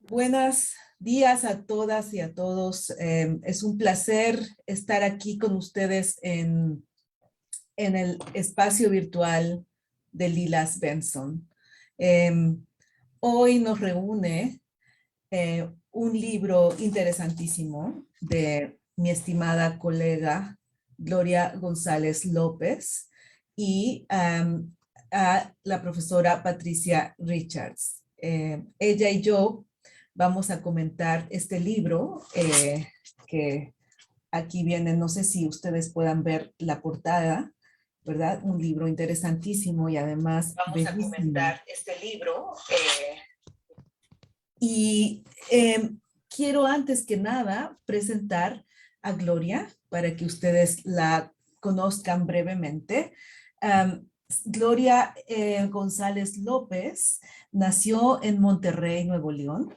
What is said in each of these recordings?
Buenos días a todas y a todos. Es un placer estar aquí con ustedes en el espacio virtual de Lilas Benson. Hoy nos reúne un libro interesantísimo de mi estimada colega Gloria González López y a la profesora Patricia Richards. Ella y yo vamos a comentar este libro que aquí viene, no sé si ustedes puedan ver la portada, ¿verdad? Un libro interesantísimo y además Vamos a bellísimo. comentar este libro. Y quiero antes que nada presentar a Gloria para que ustedes la conozcan brevemente. Gloria González López nació en Monterrey, Nuevo León.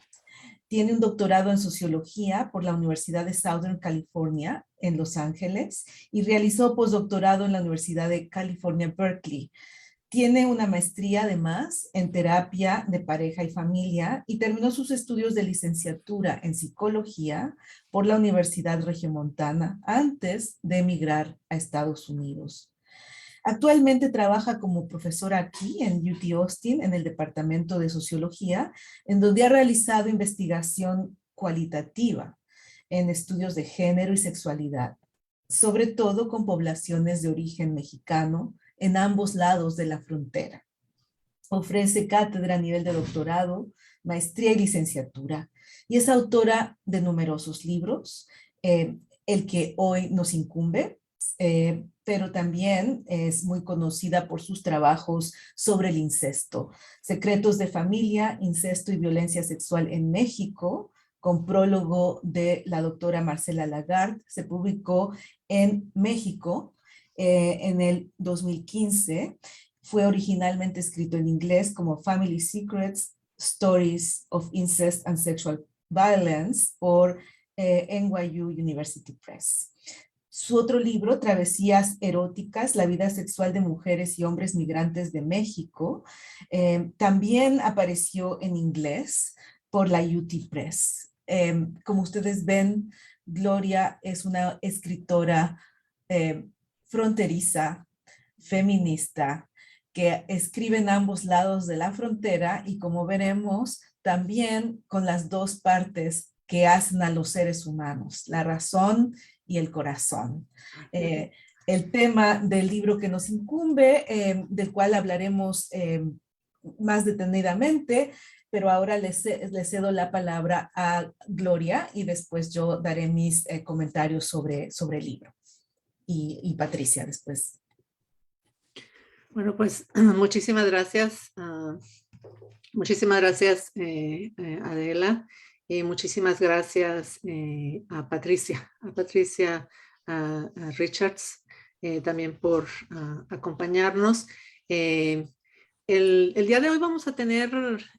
Tiene un doctorado en sociología por la Universidad de Southern California en Los Ángeles y realizó postdoctorado en la Universidad de California, Berkeley. Tiene una maestría además en terapia de pareja y familia y terminó sus estudios de licenciatura en psicología por la Universidad Regiomontana antes de emigrar a Estados Unidos. Actualmente trabaja como profesora aquí en UT Austin en el Departamento de Sociología, en donde ha realizado investigación cualitativa en estudios de género y sexualidad, sobre todo con poblaciones de origen mexicano en ambos lados de la frontera. Ofrece cátedra a nivel de doctorado, maestría y licenciatura, y es autora de numerosos libros, el que hoy nos incumbe, pero también es muy conocida por sus trabajos sobre el incesto, secretos de familia, incesto y violencia sexual en México, con prólogo de la doctora Marcela Lagarde. Se publicó en México en el 2015. Fue originalmente escrito en inglés como Family Secrets, Stories of Incest and Sexual Violence por NYU University Press. Su otro libro, Travesías eróticas, la vida sexual de mujeres y hombres migrantes de México, también apareció en inglés por la UT Press. Como ustedes ven, Gloria es una escritora fronteriza, feminista, que escribe en ambos lados de la frontera y como veremos, también con las dos partes que hacen a los seres humanos, la razón y el corazón. El tema del libro que nos incumbe, del cual hablaremos más detenidamente, pero ahora le cedo la palabra a Gloria y después yo daré mis comentarios sobre el libro. Y Patricia después. Bueno, pues muchísimas gracias. Muchísimas gracias, Adela. Y muchísimas gracias a Patricia Richards, también por acompañarnos. El día de hoy vamos a tener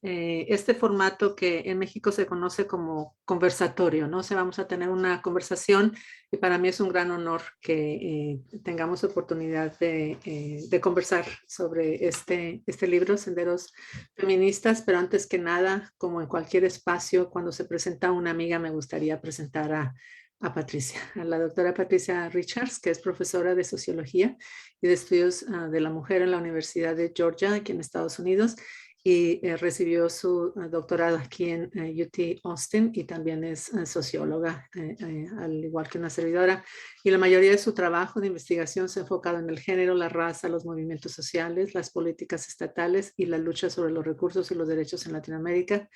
este formato que en México se conoce como conversatorio, ¿no? O sea, vamos a tener una conversación y para mí es un gran honor que tengamos oportunidad de conversar sobre este libro, Senderos Feministas, pero antes que nada, como en cualquier espacio, cuando se presenta una amiga, me gustaría presentar a Patricia, a la doctora Patricia Richards, que es profesora de Sociología y de Estudios de la Mujer en la Universidad de Georgia, aquí en Estados Unidos, y recibió su doctorado aquí en UT Austin y también es socióloga, al igual que una servidora. Y la mayoría de su trabajo de investigación se ha enfocado en el género, la raza, los movimientos sociales, las políticas estatales y la lucha sobre los recursos y los derechos en Latinoamérica.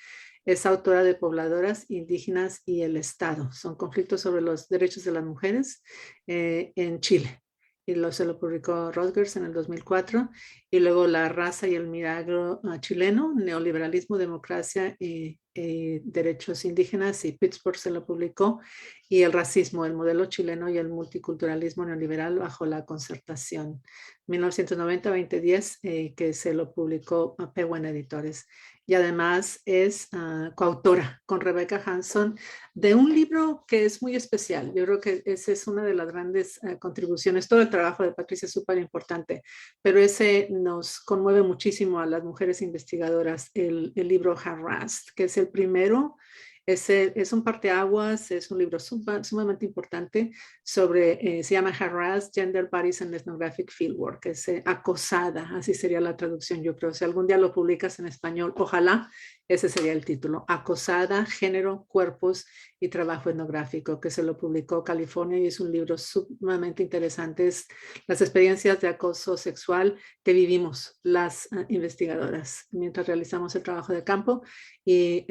Es autora de Pobladoras Indígenas y el Estado. Son conflictos sobre los derechos de las mujeres en Chile. Y se lo publicó Rutgers en el 2004. Y luego La raza y el milagro chileno, neoliberalismo, democracia y derechos indígenas, y Pittsburgh se lo publicó. Y El racismo, el modelo chileno y el multiculturalismo neoliberal bajo la concertación, 1990-2010, que se lo publicó Penguin Editores. Y además es coautora con Rebecca Hanson de un libro que es muy especial. Yo creo que esa es una de las grandes contribuciones. Todo el trabajo de Patricia es súper importante, pero ese nos conmueve muchísimo a las mujeres investigadoras, el libro Harassed, que es el primero. Es un parteaguas, es un libro sumamente importante sobre, se llama Harassed Gender Bodies and Ethnographic Fieldwork, es acosada, así sería la traducción, yo creo. Si algún día lo publicas en español, ojalá, ese sería el título. Acosada, género, cuerpos y trabajo etnográfico, que se lo publicó California y es un libro sumamente interesante. Es las experiencias de acoso sexual que vivimos las investigadoras mientras realizamos el trabajo de campo y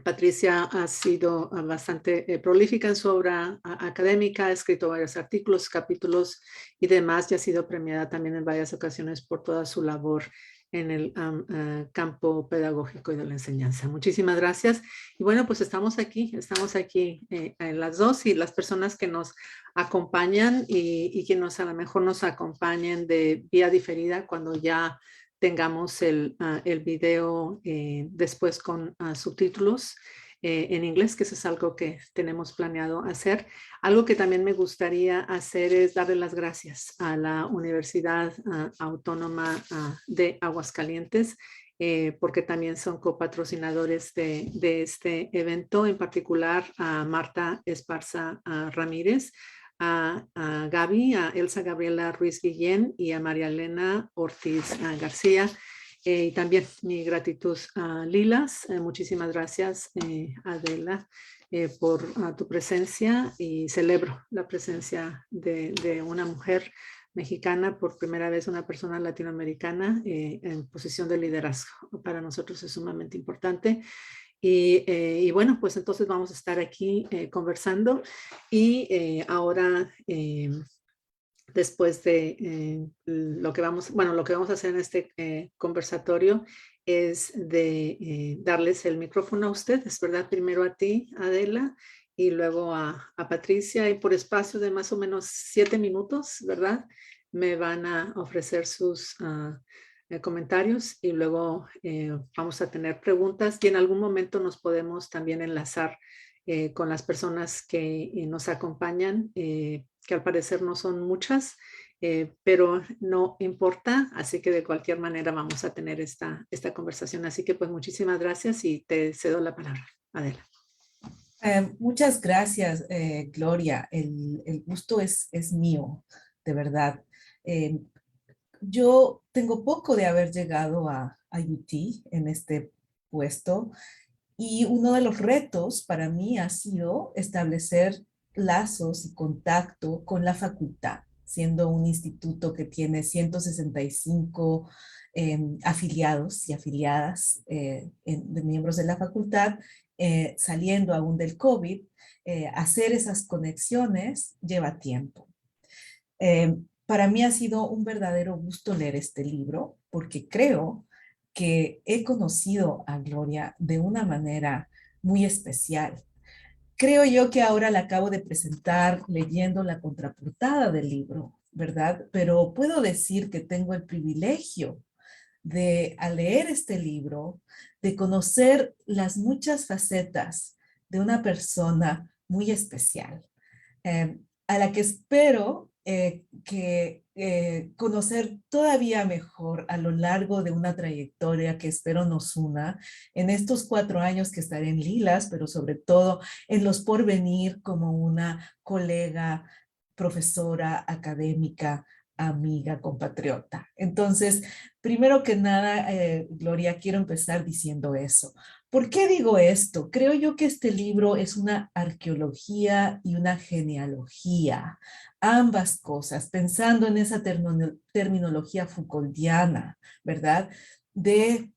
Patricia ha sido bastante prolífica en su obra académica, ha escrito varios artículos, capítulos y demás, y ha sido premiada también en varias ocasiones por toda su labor en el campo pedagógico y de la enseñanza. Muchísimas gracias. Y bueno, pues estamos aquí en las dos y las personas que nos acompañan y que a lo mejor nos acompañen de vía diferida cuando ya tengamos el video después con subtítulos en inglés, que eso es algo que tenemos planeado hacer. Algo que también me gustaría hacer es darle las gracias a la Universidad Autónoma de Aguascalientes, porque también son copatrocinadores de este evento, en particular a Marta Esparza Ramírez, a Gaby, a Elsa Gabriela Ruiz Guillén y a María Elena Ortiz García. Y también mi gratitud a Lilas. Muchísimas gracias, Adela, por tu presencia y celebro la presencia de una mujer mexicana, por primera vez una persona latinoamericana en posición de liderazgo. Para nosotros es sumamente importante. Y bueno, pues entonces vamos a estar aquí conversando y ahora después de lo que vamos a hacer en este conversatorio es de darles el micrófono a ustedes, ¿verdad? Primero a ti, Adela, y luego a Patricia, y por espacio de más o menos 7 minutos, ¿verdad? Me van a ofrecer sus comentarios y luego vamos a tener preguntas y en algún momento nos podemos también enlazar con las personas que nos acompañan, que al parecer no son muchas, pero no importa, así que de cualquier manera vamos a tener esta conversación. Así que pues muchísimas gracias y te cedo la palabra. Adela. Muchas gracias, Gloria. El gusto es mío, de verdad. Yo tengo poco de haber llegado a UT en este puesto y uno de los retos para mí ha sido establecer lazos y contacto con la facultad, siendo un instituto que tiene 165 afiliados y afiliadas de miembros de la facultad, saliendo aún del COVID, hacer esas conexiones lleva tiempo. Para mí ha sido un verdadero gusto leer este libro porque creo que he conocido a Gloria de una manera muy especial. Creo yo que ahora la acabo de presentar leyendo la contraportada del libro, ¿verdad? Pero puedo decir que tengo el privilegio de, al leer este libro, de conocer las muchas facetas de una persona muy especial, a la que espero conocer todavía mejor a lo largo de una trayectoria que espero nos una en estos 4 años que estaré en Lilas, pero sobre todo en los porvenir como una colega, profesora, académica, amiga, compatriota. Entonces, primero que nada, Gloria, quiero empezar diciendo eso. ¿Por qué digo esto? Creo yo que este libro es una arqueología y una genealogía, ambas cosas, pensando en esa terminología Foucauldiana, ¿verdad? De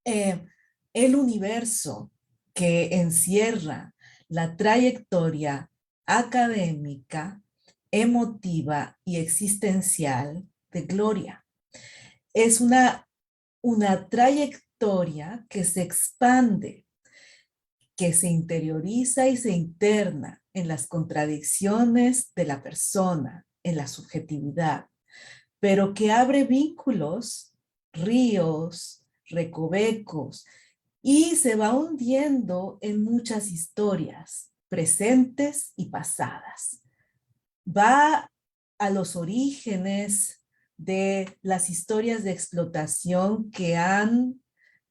el universo que encierra la trayectoria académica, emotiva y existencial de Gloria. Es una trayectoria que se expande, que se interioriza y se interna en las contradicciones de la persona, en la subjetividad, pero que abre vínculos, ríos, recovecos, y se va hundiendo en muchas historias, presentes y pasadas. Va a los orígenes de las historias de explotación que han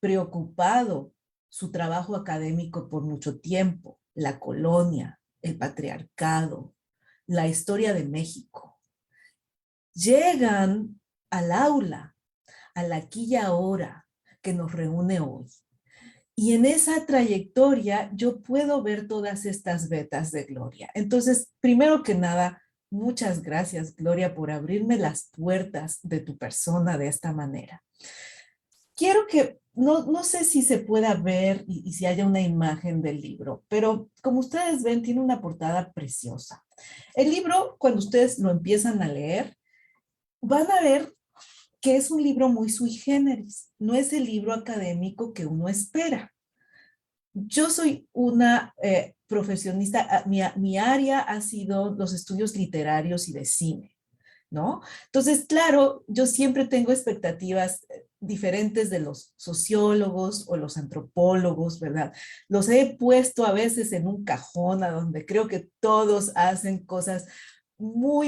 preocupado su trabajo académico por mucho tiempo, la colonia, el patriarcado, la historia de México. Llegan al aula, al aquí y ahora que nos reúne hoy. Y en esa trayectoria yo puedo ver todas estas vetas de Gloria. Entonces, primero que nada, muchas gracias, Gloria, por abrirme las puertas de tu persona de esta manera. Quiero que, no sé si se pueda ver y si haya una imagen del libro, pero como ustedes ven, tiene una portada preciosa. El libro, cuando ustedes lo empiezan a leer, van a ver que es un libro muy sui generis. No es el libro académico que uno espera. Yo soy una profesionista, mi área ha sido los estudios literarios y de cine, ¿no? Entonces, claro, yo siempre tengo expectativas diferentes de los sociólogos o los antropólogos, ¿verdad? Los he puesto a veces en un cajón a donde creo que todos hacen cosas o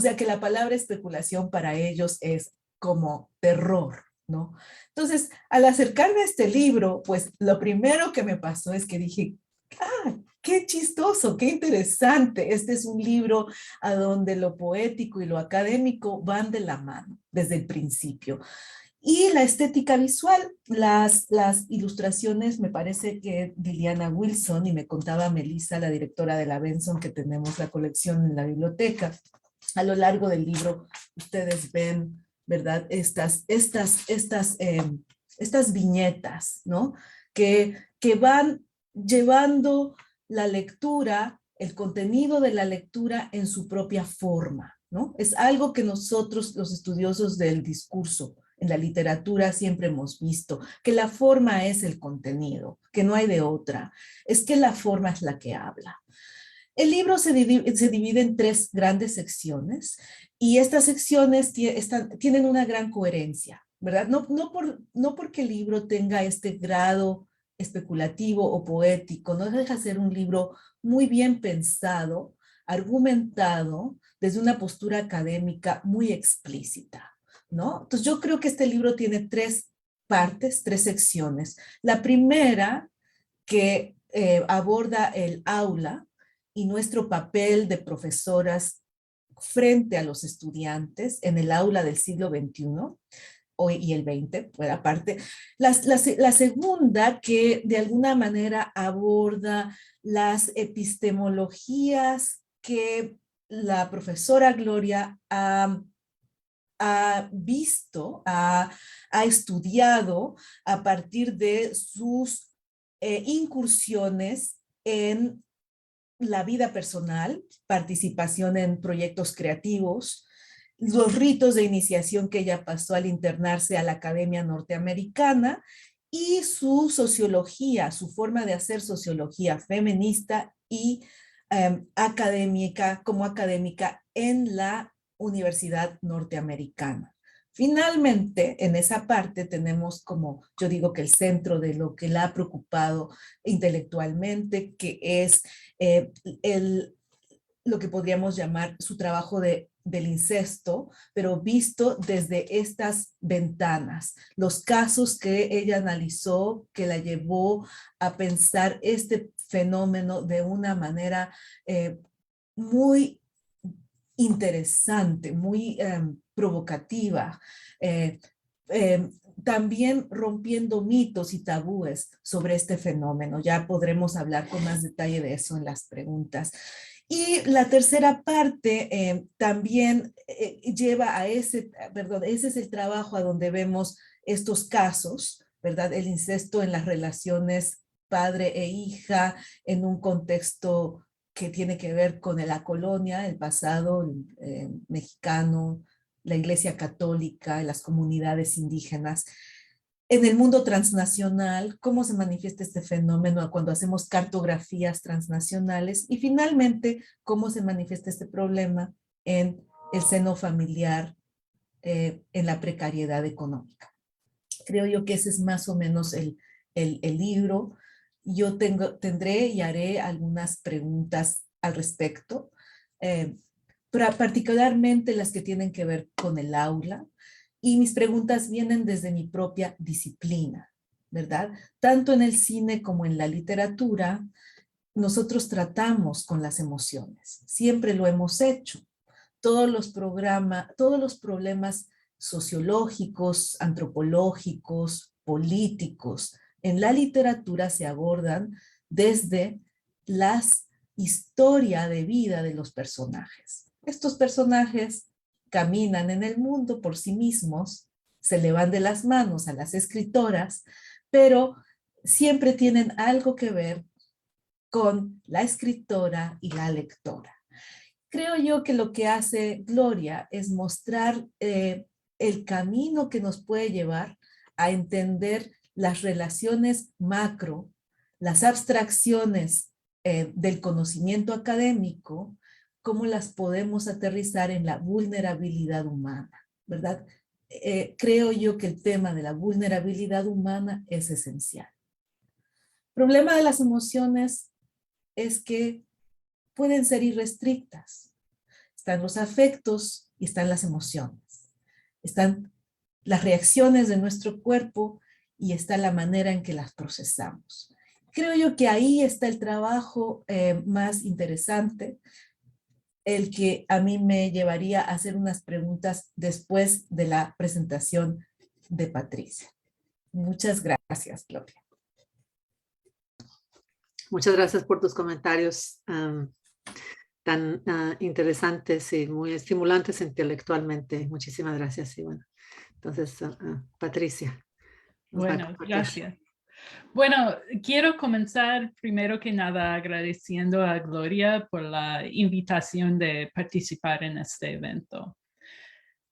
sea, que la palabra especulación para ellos es como terror, ¿no? Entonces, al acercarme a este libro, pues lo primero que me pasó es que dije, ah, qué chistoso, qué interesante. Este es un libro a donde lo poético y lo académico van de la mano desde el principio. Y la estética visual, las ilustraciones, me parece que Liliana Wilson, y me contaba Melissa, la directora de la Benson, que tenemos la colección en la biblioteca, a lo largo del libro ustedes ven, ¿verdad? Estas viñetas, ¿no? Que van llevando la lectura, el contenido de la lectura en su propia forma, ¿no? Es algo que nosotros, los estudiosos del discurso, en la literatura siempre hemos visto, que la forma es el contenido, que no hay de otra. Es que la forma es la que habla. El libro se divide en tres grandes secciones y estas secciones tienen una gran coherencia, ¿verdad? No porque el libro tenga este grado especulativo o poético, no deja de ser un libro muy bien pensado, argumentado, desde una postura académica muy explícita, ¿no? Entonces yo creo que este libro tiene tres partes, tres secciones. La primera que aborda el aula y nuestro papel de profesoras frente a los estudiantes en el aula del siglo XXI hoy y el 20, por aparte. La segunda que de alguna manera aborda las epistemologías que la profesora Gloria ha visto, ha estudiado a partir de sus incursiones en la vida personal, participación en proyectos creativos, los ritos de iniciación que ella pasó al internarse a la Academia Norteamericana y su sociología, su forma de hacer sociología feminista y académica, como académica en la Universidad Norteamericana. Finalmente, en esa parte tenemos como, yo digo que el centro de lo que la ha preocupado intelectualmente, que es lo que podríamos llamar su trabajo del incesto, pero visto desde estas ventanas, los casos que ella analizó, que la llevó a pensar este fenómeno de una manera muy interesante, muy provocativa, eh, eh, también rompiendo mitos y tabúes sobre este fenómeno. Ya podremos hablar con más detalle de eso en las preguntas. Y la tercera parte también lleva a ese es el trabajo a donde vemos estos casos, ¿verdad? El incesto en las relaciones padre e hija en un contexto que tiene que ver con la colonia, el pasado mexicano, la Iglesia Católica, las comunidades indígenas. En el mundo transnacional, cómo se manifiesta este fenómeno cuando hacemos cartografías transnacionales y finalmente cómo se manifiesta este problema en el seno familiar, en la precariedad económica. Creo yo que ese es más o menos el libro. Yo tendré y haré algunas preguntas al respecto, particularmente las que tienen que ver con el aula, y mis preguntas vienen desde mi propia disciplina, ¿verdad? Tanto en el cine como en la literatura, nosotros tratamos con las emociones. Siempre lo hemos hecho. Todos los problemas sociológicos, antropológicos, políticos, en la literatura se abordan desde la historia de vida de los personajes. Estos personajes caminan en el mundo por sí mismos, se le van de las manos a las escritoras, pero siempre tienen algo que ver con la escritora y la lectora. Creo yo que lo que hace Gloria es mostrar el camino que nos puede llevar a entender las relaciones macro, las abstracciones del conocimiento académico, cómo las podemos aterrizar en la vulnerabilidad humana, ¿verdad? Creo yo que el tema de la vulnerabilidad humana es esencial. El problema de las emociones es que pueden ser irrestrictas. Están los afectos y están las emociones. Están las reacciones de nuestro cuerpo y está la manera en que las procesamos. Creo yo que ahí está el trabajo más interesante, el que a mí me llevaría a hacer unas preguntas después de la presentación de Patricia. Muchas gracias, Gloria. Muchas gracias por tus comentarios tan interesantes y muy estimulantes intelectualmente. Muchísimas gracias. Y bueno, entonces, Patricia. Bueno, gracias. Bueno, quiero comenzar primero que nada agradeciendo a Gloria por la invitación de participar en este evento.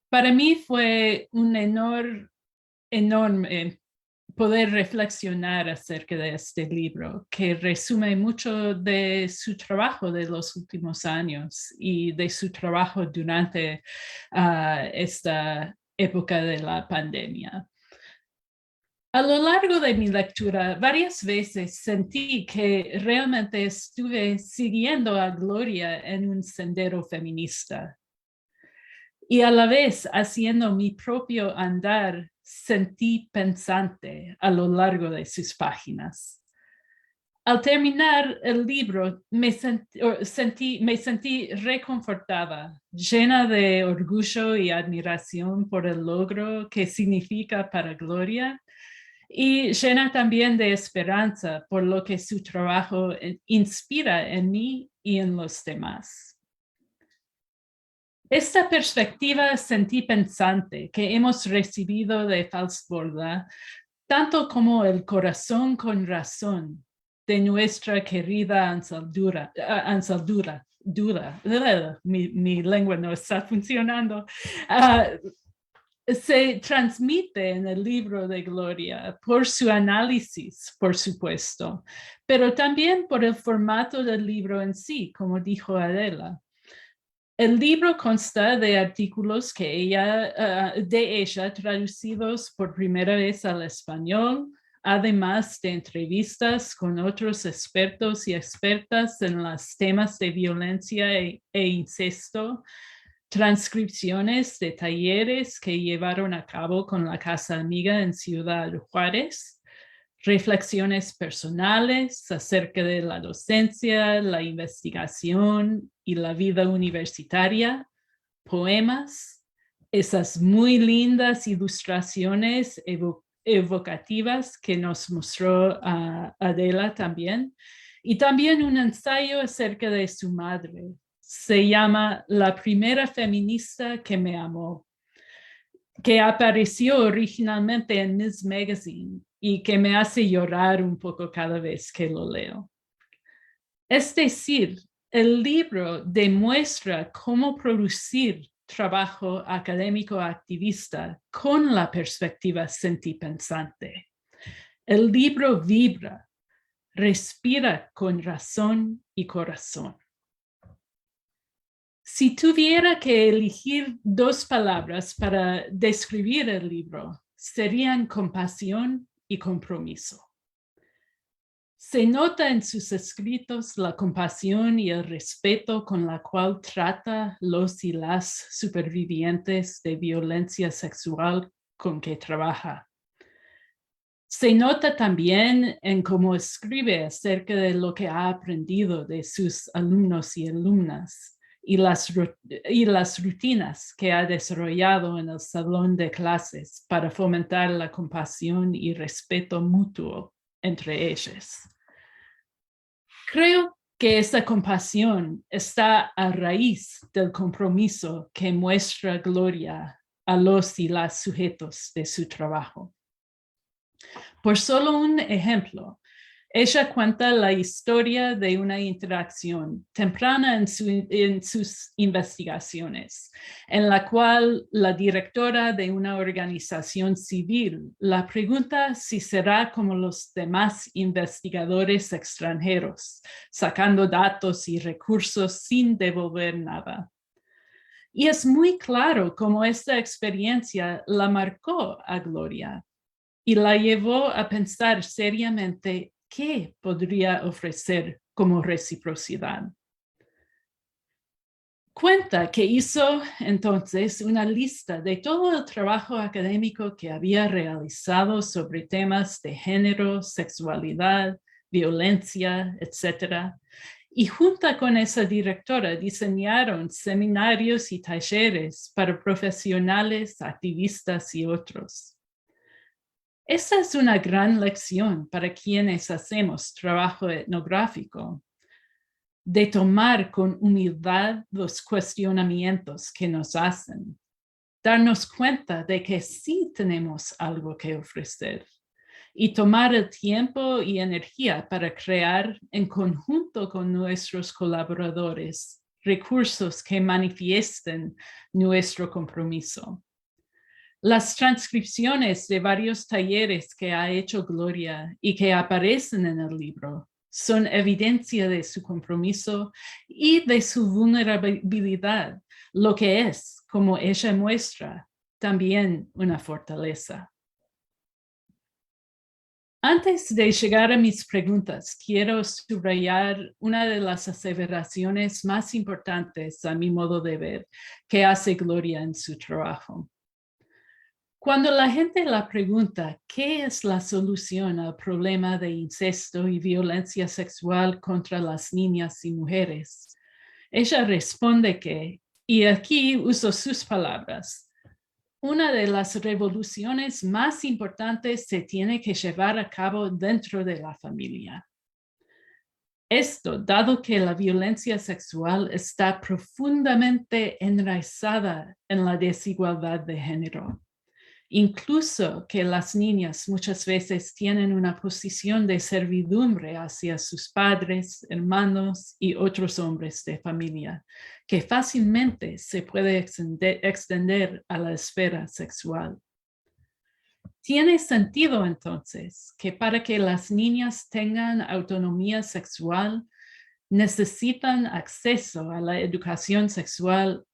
Para mí fue un enorme poder reflexionar acerca de este libro, que resume mucho de su trabajo de los últimos años y de su trabajo durante esta época de la pandemia. A lo largo de mi lectura, varias veces sentí que realmente estuve siguiendo a Gloria en un sendero feminista. Y a la vez, haciendo mi propio andar, sentí pensante a lo largo de sus páginas. Al terminar el libro, me sentí reconfortada, llena de orgullo y admiración por el logro que significa para Gloria, y llena también de esperanza por lo que su trabajo inspira en mí y en los demás. Esta perspectiva sentipensante que hemos recibido de Falsborda, tanto como el corazón con razón de nuestra querida Ansaldura, mi lengua no está funcionando, se transmite en el libro de Gloria por su análisis, por supuesto, pero también por el formato del libro en sí, como dijo Adela. El libro consta de artículos de ella traducidos por primera vez al español, además de entrevistas con otros expertos y expertas en los temas de violencia e incesto, transcripciones de talleres que llevaron a cabo con la Casa Amiga en Ciudad Juárez, reflexiones personales acerca de la docencia, la investigación y la vida universitaria, poemas, esas muy lindas ilustraciones evocativas que nos mostró Adela también, y también un ensayo acerca de su madre. Se llama La primera feminista que me amó, que apareció originalmente en Ms. Magazine y que me hace llorar un poco cada vez que lo leo. Es decir, el libro demuestra cómo producir trabajo académico activista con la perspectiva sentipensante. El libro vibra, respira con razón y corazón. Si tuviera que elegir dos palabras para describir el libro, serían compasión y compromiso. Se nota en sus escritos la compasión y el respeto con la cual trata los y las supervivientes de violencia sexual con que trabaja. Se nota también en cómo escribe acerca de lo que ha aprendido de sus alumnos y alumnas y las rutinas que ha desarrollado en el salón de clases para fomentar la compasión y respeto mutuo entre ellos. Creo que esta compasión está a raíz del compromiso que muestra Gloria a los y las sujetos de su trabajo. Por solo un ejemplo, ella cuenta la historia de una interacción temprana en sus investigaciones, en la cual la directora de una organización civil la pregunta si será como los demás investigadores extranjeros, sacando datos y recursos sin devolver nada. Y es muy claro cómo esta experiencia la marcó a Gloria y la llevó a pensar seriamente qué podría ofrecer como reciprocidad. Cuenta que hizo entonces una lista de todo el trabajo académico que había realizado sobre temas de género, sexualidad, violencia, etc. Y junto con esa directora diseñaron seminarios y talleres para profesionales, activistas y otros. Esta es una gran lección para quienes hacemos trabajo etnográfico, de tomar con humildad los cuestionamientos que nos hacen, darnos cuenta de que sí tenemos algo que ofrecer y tomar el tiempo y energía para crear en conjunto con nuestros colaboradores recursos que manifiesten nuestro compromiso. Las transcripciones de varios talleres que ha hecho Gloria y que aparecen en el libro son evidencia de su compromiso y de su vulnerabilidad, lo que es, como ella muestra, también una fortaleza. Antes de llegar a mis preguntas, quiero subrayar una de las aseveraciones más importantes, a mi modo de ver, que hace Gloria en su trabajo. Cuando la gente la pregunta qué es la solución al problema de incesto y violencia sexual contra las niñas y mujeres, ella responde que, y aquí uso sus palabras, una de las revoluciones más importantes se tiene que llevar a cabo dentro de la familia. Esto, dado que la violencia sexual está profundamente enraizada en la desigualdad de género. Incluso que las niñas muchas veces tienen una posición de servidumbre hacia sus padres, hermanos y otros hombres de familia, que fácilmente se puede extender a la esfera sexual. Tiene sentido entonces que para que las niñas tengan autonomía sexual, necesitan acceso a la educación sexual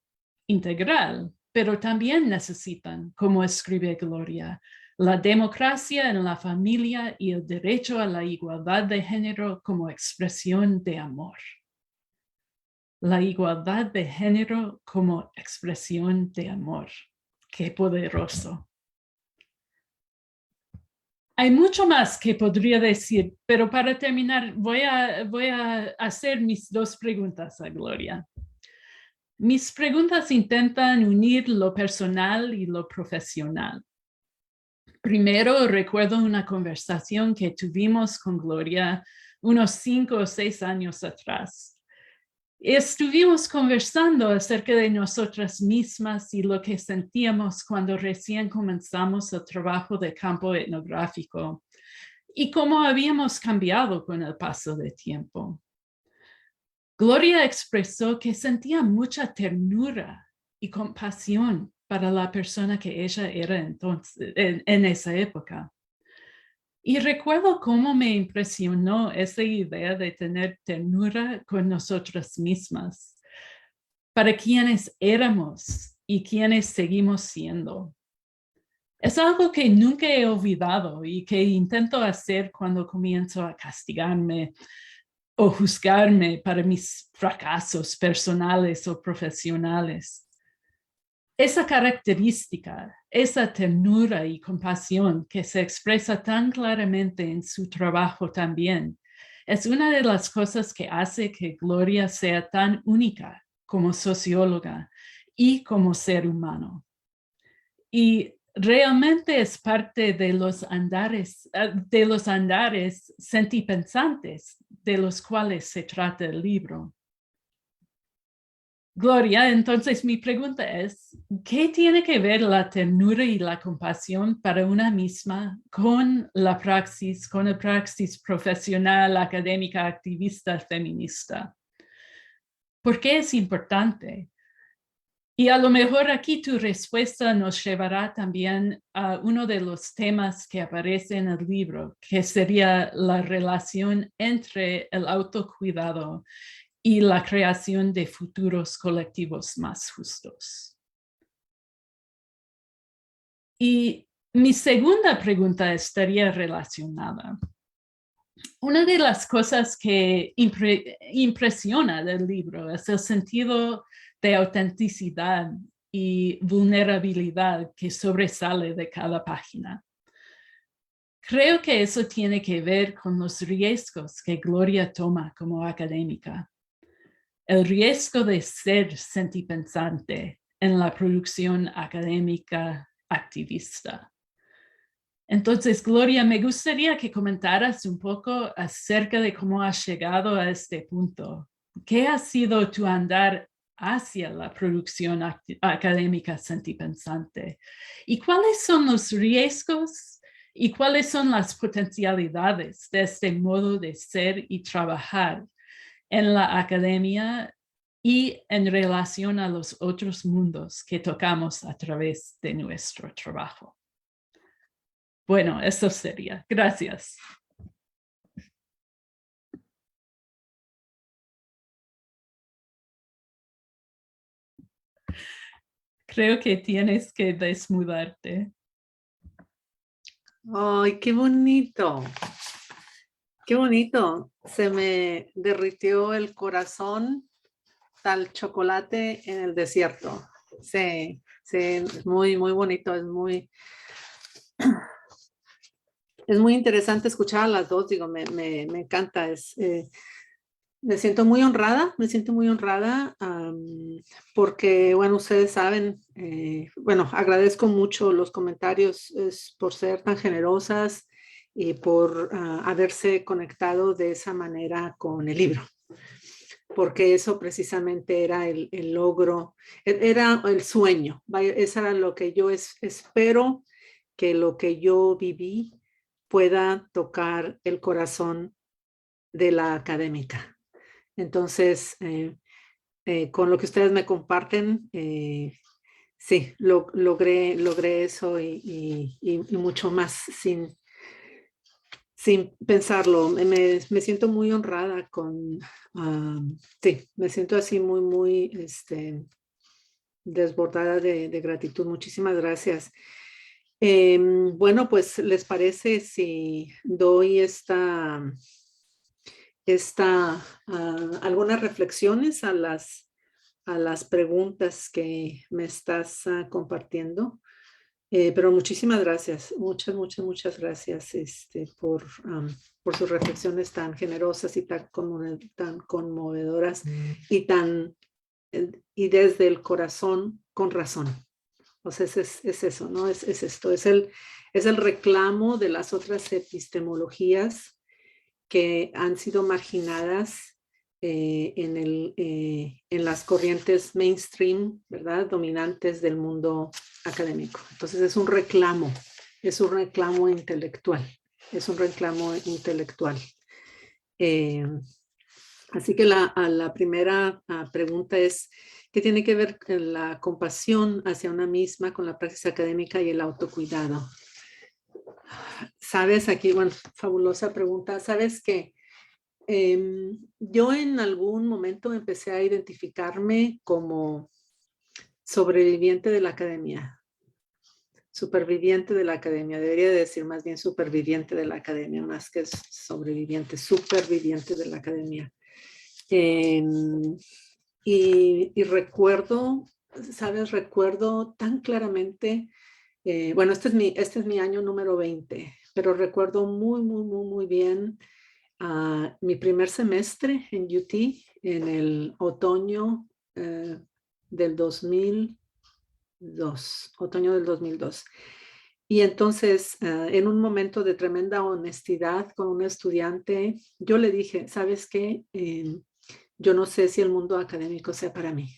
integral, pero también necesitan, como escribe Gloria, la democracia en la familia y el derecho a la igualdad de género como expresión de amor. La igualdad de género como expresión de amor. ¡Qué poderoso! Hay mucho más que podría decir, pero para terminar voy a hacer mis dos preguntas a Gloria. Mis preguntas intentan unir lo personal y lo profesional. Primero, recuerdo una conversación que tuvimos con Gloria unos 5 o 6 años atrás. Estuvimos conversando acerca de nosotras mismas y lo que sentíamos cuando recién comenzamos el trabajo de campo etnográfico y cómo habíamos cambiado con el paso del tiempo. Gloria expresó que sentía mucha ternura y compasión para la persona que ella era entonces, en esa época. Y recuerdo cómo me impresionó esa idea de tener ternura con nosotras mismas, para quienes éramos y quienes seguimos siendo. Es algo que nunca he olvidado y que intento hacer cuando comienzo a castigarme o juzgarme para mis fracasos personales o profesionales. Esa característica esa ternura y compasión que se expresa tan claramente en su trabajo también. Es una de las cosas que hace que Gloria sea tan única como socióloga y como ser humano. Y realmente es parte de los andares sentipensantes de los cuales se trata el libro. Gloria, entonces mi pregunta es, ¿qué tiene que ver la ternura y la compasión para una misma con la praxis profesional, académica, activista, feminista? ¿Por qué es importante? Y a lo mejor aquí tu respuesta nos llevará también a uno de los temas que aparece en el libro, que sería la relación entre el autocuidado y la creación de futuros colectivos más justos. Y mi segunda pregunta estaría relacionada. Una de las cosas que impresiona del libro es el sentido de autenticidad y vulnerabilidad que sobresale de cada página. Creo que eso tiene que ver con los riesgos que Gloria toma como académica. El riesgo de ser sentipensante en la producción académica activista. Entonces, Gloria, me gustaría que comentaras un poco acerca de cómo has llegado a este punto. ¿Qué ha sido tu andar hacia la producción académica sentipensante? ¿Y cuáles son los riesgos y cuáles son las potencialidades de este modo de ser y trabajar en la academia y en relación a los otros mundos que tocamos a través de nuestro trabajo? Bueno, eso sería. Gracias. Creo que tienes que desnudarte. ¡Ay, qué bonito! ¡Qué bonito! Se me derritió el corazón tal chocolate en el desierto. Sí, sí, muy, muy bonito. Es muy interesante escuchar a las dos. Digo, me encanta. Me siento muy honrada, porque, bueno, ustedes saben, bueno, agradezco mucho los comentarios por ser tan generosas y por haberse conectado de esa manera con el libro, porque eso precisamente era el logro, era el sueño, eso era lo que yo espero que lo que yo viví pueda tocar el corazón de la académica. Entonces, con lo que ustedes me comparten, sí, logré eso y mucho más sin pensarlo. Me siento muy honrada sí, me siento así muy desbordada de gratitud. Muchísimas gracias. Bueno, pues, ¿les parece si doy algunas reflexiones a las preguntas que me estás compartiendo? Pero muchísimas gracias, muchas gracias por sus reflexiones tan generosas y tan conmovedoras y desde el corazón con razón. O sea, es eso, ¿no? Es esto, es el reclamo de las otras epistemologías que han sido marginadas en las corrientes mainstream, ¿verdad? Dominantes del mundo académico. Entonces es un reclamo intelectual, así que la primera pregunta es, ¿qué tiene que ver la compasión hacia una misma con la praxis académica y el autocuidado? Sabes, aquí, bueno, fabulosa pregunta. Sabes que yo en algún momento empecé a identificarme como sobreviviente de la academia, superviviente de la academia, debería decir más bien superviviente de la academia, más que sobreviviente, superviviente de la academia. Y recuerdo, ¿sabes? Recuerdo tan claramente bueno, este es mi año número 20, pero recuerdo muy bien mi primer semestre en UT en el otoño del 2002, otoño del 2002. Y entonces, en un momento de tremenda honestidad con un estudiante, yo le dije, ¿sabes qué? Yo no sé si el mundo académico sea para mí.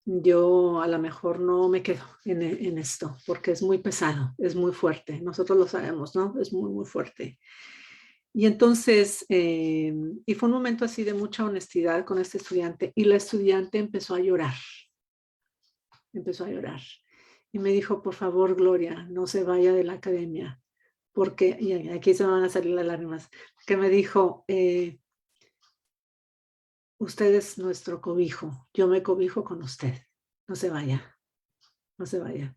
Yo a lo mejor no me quedo en esto porque es muy pesado, es muy fuerte. Nosotros lo sabemos, ¿no? Es muy fuerte. Y entonces, y fue un momento así de mucha honestidad con este estudiante y la estudiante empezó a llorar. Empezó a llorar. Y me dijo, por favor, Gloria, no se vaya de la academia. Porque, y aquí se me van a salir las lágrimas, que me dijo, usted es nuestro cobijo, yo me cobijo con usted, no se vaya, no se vaya.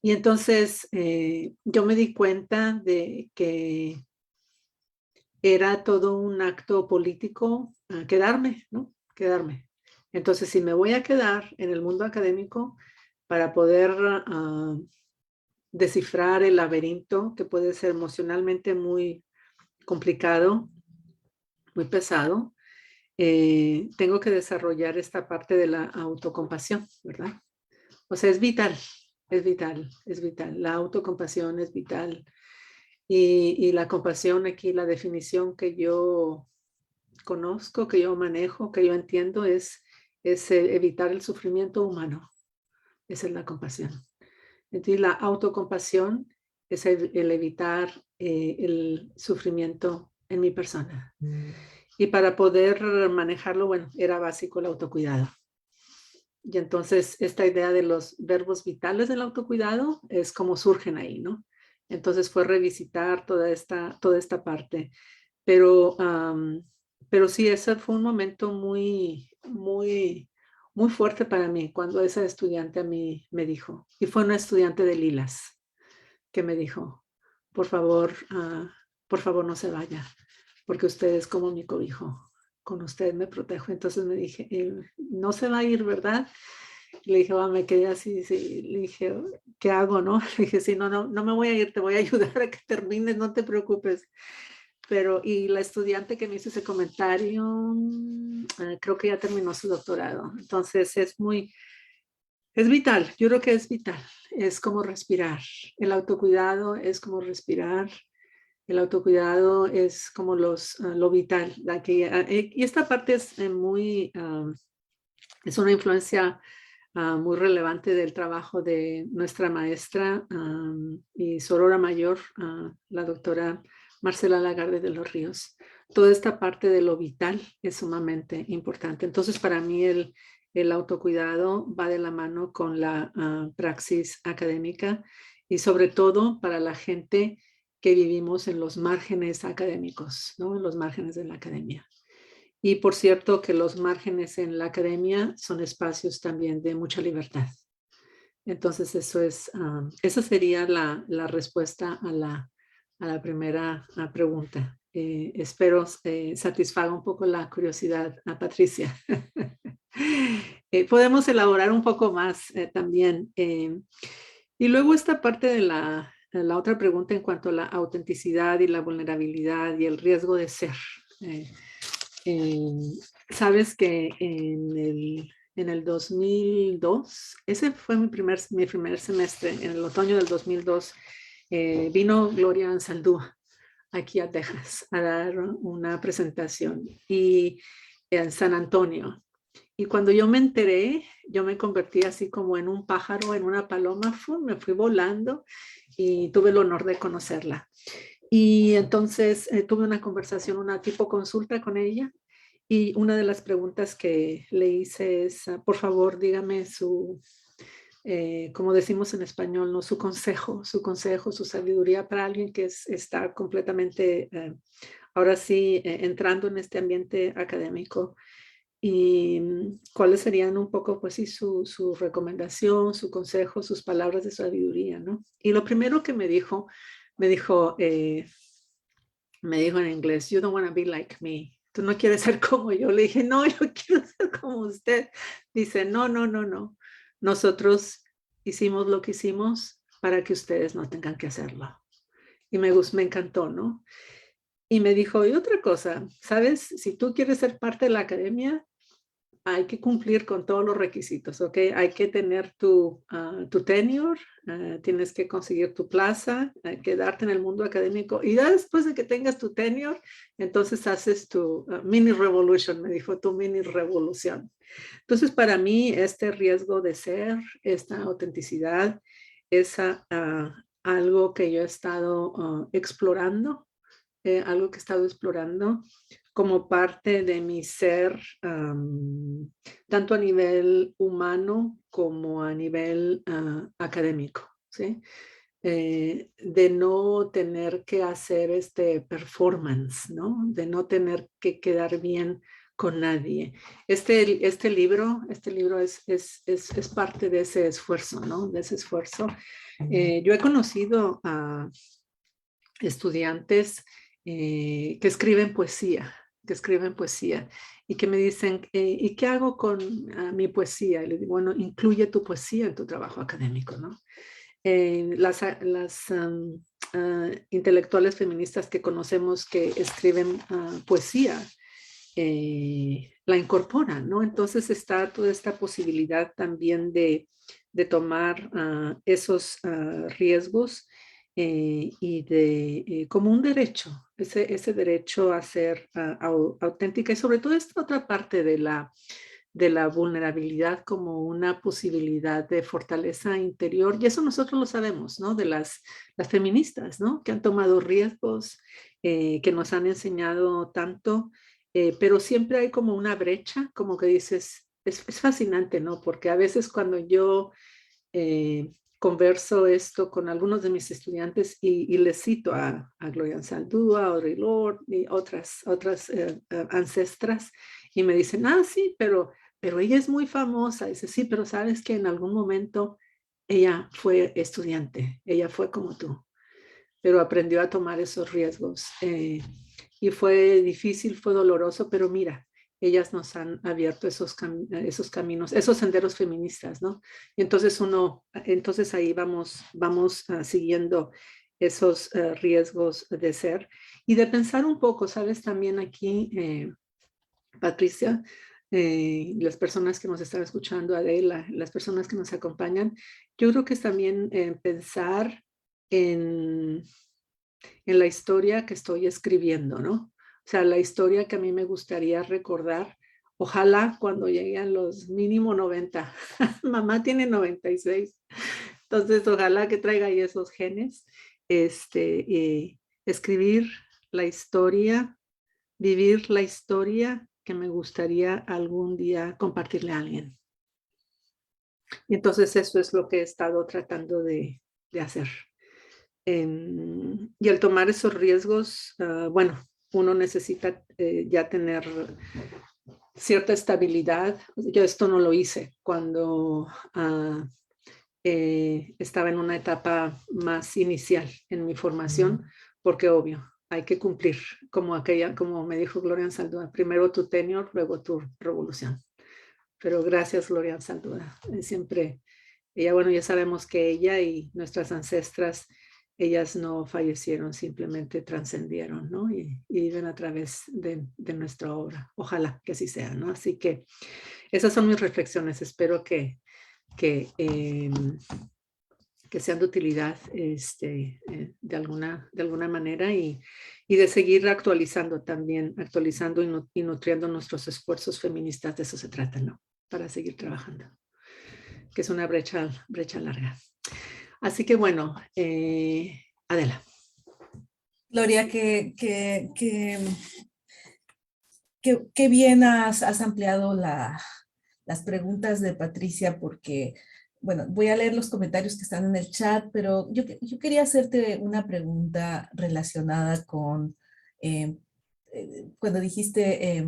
Y entonces yo me di cuenta de que era todo un acto político quedarme, ¿no? Quedarme. Entonces, si me voy a quedar en el mundo académico para poder descifrar el laberinto que puede ser emocionalmente muy complicado, muy pesado, tengo que desarrollar esta parte de la autocompasión, ¿verdad? O sea, es vital, es vital, es vital. La autocompasión es vital. Y la compasión aquí, la definición que yo conozco, que yo manejo, que yo entiendo es evitar el sufrimiento humano. Esa es la compasión. Entonces, la autocompasión es el evitar el sufrimiento en mi persona. Y para poder manejarlo, bueno, era básico el autocuidado. Y entonces esta idea de los verbos vitales del autocuidado es como surgen ahí, ¿no? Entonces fue revisitar toda esta parte. Pero sí, ese fue un momento muy fuerte para mí cuando esa estudiante a mí me dijo, y fue una estudiante de Lilas que me dijo, por favor no se vaya, porque usted es como mi cobijo, con usted me protejo. Entonces me dije, no se va a ir, ¿verdad? Le dije, me quedé así, sí. Le dije, ¿qué hago, no? Le dije, sí, no me voy a ir, te voy a ayudar a que termines, no te preocupes. Pero, y la estudiante que me hizo ese comentario, creo que ya terminó su doctorado. Entonces es vital, yo creo que es vital. Es como respirar. El autocuidado es como respirar. El autocuidado es como lo vital. Y esta parte es es una influencia muy relevante del trabajo de nuestra maestra y sorora mayor, la doctora Marcela Lagarde de los Ríos. Toda esta parte de lo vital es sumamente importante. Entonces, para mí el autocuidado va de la mano con la praxis académica y sobre todo para la gente que vivimos en los márgenes académicos, ¿no? En los márgenes de la academia. Y por cierto que los márgenes en la academia son espacios también de mucha libertad. Entonces esa sería la respuesta a la primera pregunta. Espero satisfaga un poco la curiosidad a Patricia. Podemos elaborar un poco más también. Y luego esta parte de la otra pregunta en cuanto a la autenticidad y la vulnerabilidad y el riesgo de ser. Sabes que en el 2002, ese fue mi primer semestre, en el otoño del 2002, vino Gloria Anzaldúa aquí a Texas a dar una presentación y en San Antonio. Y cuando yo me enteré, yo me convertí así como en un pájaro, en una paloma, me fui volando y tuve el honor de conocerla. Y entonces tuve una conversación, una tipo consulta con ella. Y una de las preguntas que le hice es, por favor, dígame como decimos en español, ¿no? Su consejo, su sabiduría para alguien que está completamente, ahora sí, entrando en este ambiente académico. Y cuáles serían un poco, pues sí, su recomendación, su consejo, sus palabras de sabiduría, ¿no? Y lo primero que me dijo en inglés, you don't want to be like me. Tú no quieres ser como yo. Le dije, no, yo quiero ser como usted. Dice, no. Nosotros hicimos lo que hicimos para que ustedes no tengan que hacerlo. Y me encantó, ¿no? Y me dijo, y otra cosa, ¿sabes? Si tú quieres ser parte de la academia, hay que cumplir con todos los requisitos, ¿ok? Hay que tener tu tenure, tienes que conseguir tu plaza, quedarte en el mundo académico. Y ya después de que tengas tu tenure, entonces haces tu mini revolution, me dijo, tu mini revolución. Entonces, para mí, este riesgo de ser, esta autenticidad, es algo que yo he estado explorando, algo que he estado explorando como parte de mi ser, tanto a nivel humano como a nivel académico, ¿sí? De no tener que hacer este performance, ¿no? De no tener que quedar bien con nadie. Este libro es parte de ese esfuerzo, ¿no? De ese esfuerzo. Yo he conocido a estudiantes que escriben poesía, y que me dicen, ¿y qué hago con mi poesía? Y le digo, bueno, incluye tu poesía en tu trabajo académico, ¿no? Las intelectuales feministas que conocemos que escriben poesía, la incorporan, ¿no? Entonces está toda esta posibilidad también de tomar esos riesgos y de como un derecho, ese derecho a ser auténtica, y sobre todo esta otra parte de la vulnerabilidad como una posibilidad de fortaleza interior, y eso nosotros lo sabemos, ¿no? De las feministas, ¿no? Que han tomado riesgos, que nos han enseñado tanto, pero siempre hay como una brecha, como que dices, es fascinante, ¿no? Porque a veces cuando yo converso esto con algunos de mis estudiantes y les cito a Gloria Anzaldúa, Audre Lorde y otras ancestras, y me dicen, sí, pero ella es muy famosa. Dice, sí, pero sabes que en algún momento ella fue estudiante, ella fue como tú, pero aprendió a tomar esos riesgos. Y fue difícil, fue doloroso, pero mira, ellas nos han abierto esos caminos, esos senderos feministas, ¿no? Y entonces ahí vamos siguiendo esos riesgos de ser y de pensar un poco, ¿sabes? También aquí, Patricia, las personas que nos están escuchando, Adela, las personas que nos acompañan, yo creo que es también pensar en la historia que estoy escribiendo, ¿no? O sea, la historia que a mí me gustaría recordar, ojalá cuando llegue a los mínimo 90. Mamá tiene 96. Entonces, ojalá que traiga ahí esos genes. Escribir la historia, vivir la historia que me gustaría algún día compartirle a alguien. Y entonces eso es lo que he estado tratando de hacer. Y al tomar esos riesgos, bueno, uno necesita ya tener cierta estabilidad. Yo esto no lo hice cuando estaba en una etapa más inicial en mi formación, porque obvio, hay que cumplir como me dijo Gloria Anzaldúa, primero tu tenure, luego tu revolución. Pero gracias, Gloria Anzaldúa. Siempre, bueno, ya sabemos que ella y nuestras ancestras, ellas no fallecieron, simplemente trascendieron, ¿no? Y viven a través de nuestra obra. Ojalá que así sea, ¿no? Así que esas son mis reflexiones. Espero que sean de utilidad de alguna manera y de seguir actualizando también, y nutriendo nuestros esfuerzos feministas. De eso se trata, ¿no? Para seguir trabajando, que es una brecha larga. Así que bueno, Adela. Gloria, qué bien has ampliado las preguntas de Patricia, porque, bueno, voy a leer los comentarios que están en el chat, pero yo quería hacerte una pregunta relacionada con cuando dijiste,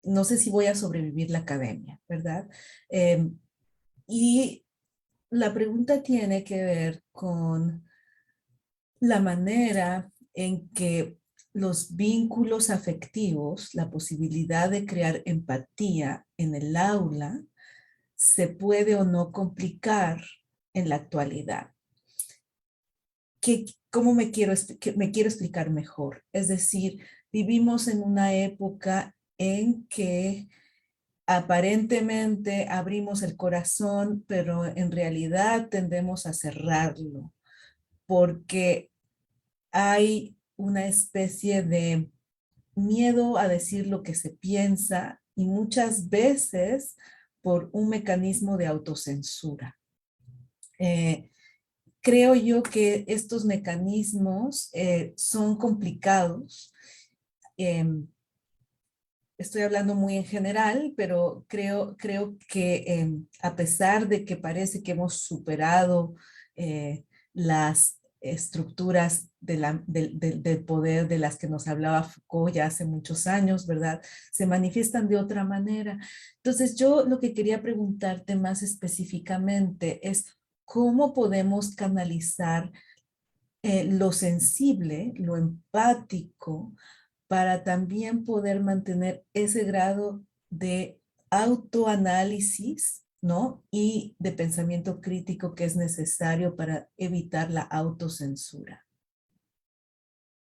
no sé si voy a sobrevivir la academia, ¿verdad? Y la pregunta tiene que ver con la manera en que los vínculos afectivos, la posibilidad de crear empatía en el aula, se puede o no complicar en la actualidad. ¿Cómo me quiero explicar mejor? Es decir, vivimos en una época en que aparentemente abrimos el corazón, pero en realidad tendemos a cerrarlo, porque hay una especie de miedo a decir lo que se piensa y muchas veces por un mecanismo de autocensura. Creo yo que estos mecanismos son complicados. Estoy hablando muy en general, pero creo que a pesar de que parece que hemos superado las estructuras del poder de las que nos hablaba Foucault ya hace muchos años, ¿verdad? Se manifiestan de otra manera. Entonces, yo lo que quería preguntarte más específicamente es cómo podemos canalizar lo sensible, lo empático, para también poder mantener ese grado de autoanálisis, ¿no? Y de pensamiento crítico que es necesario para evitar la autocensura.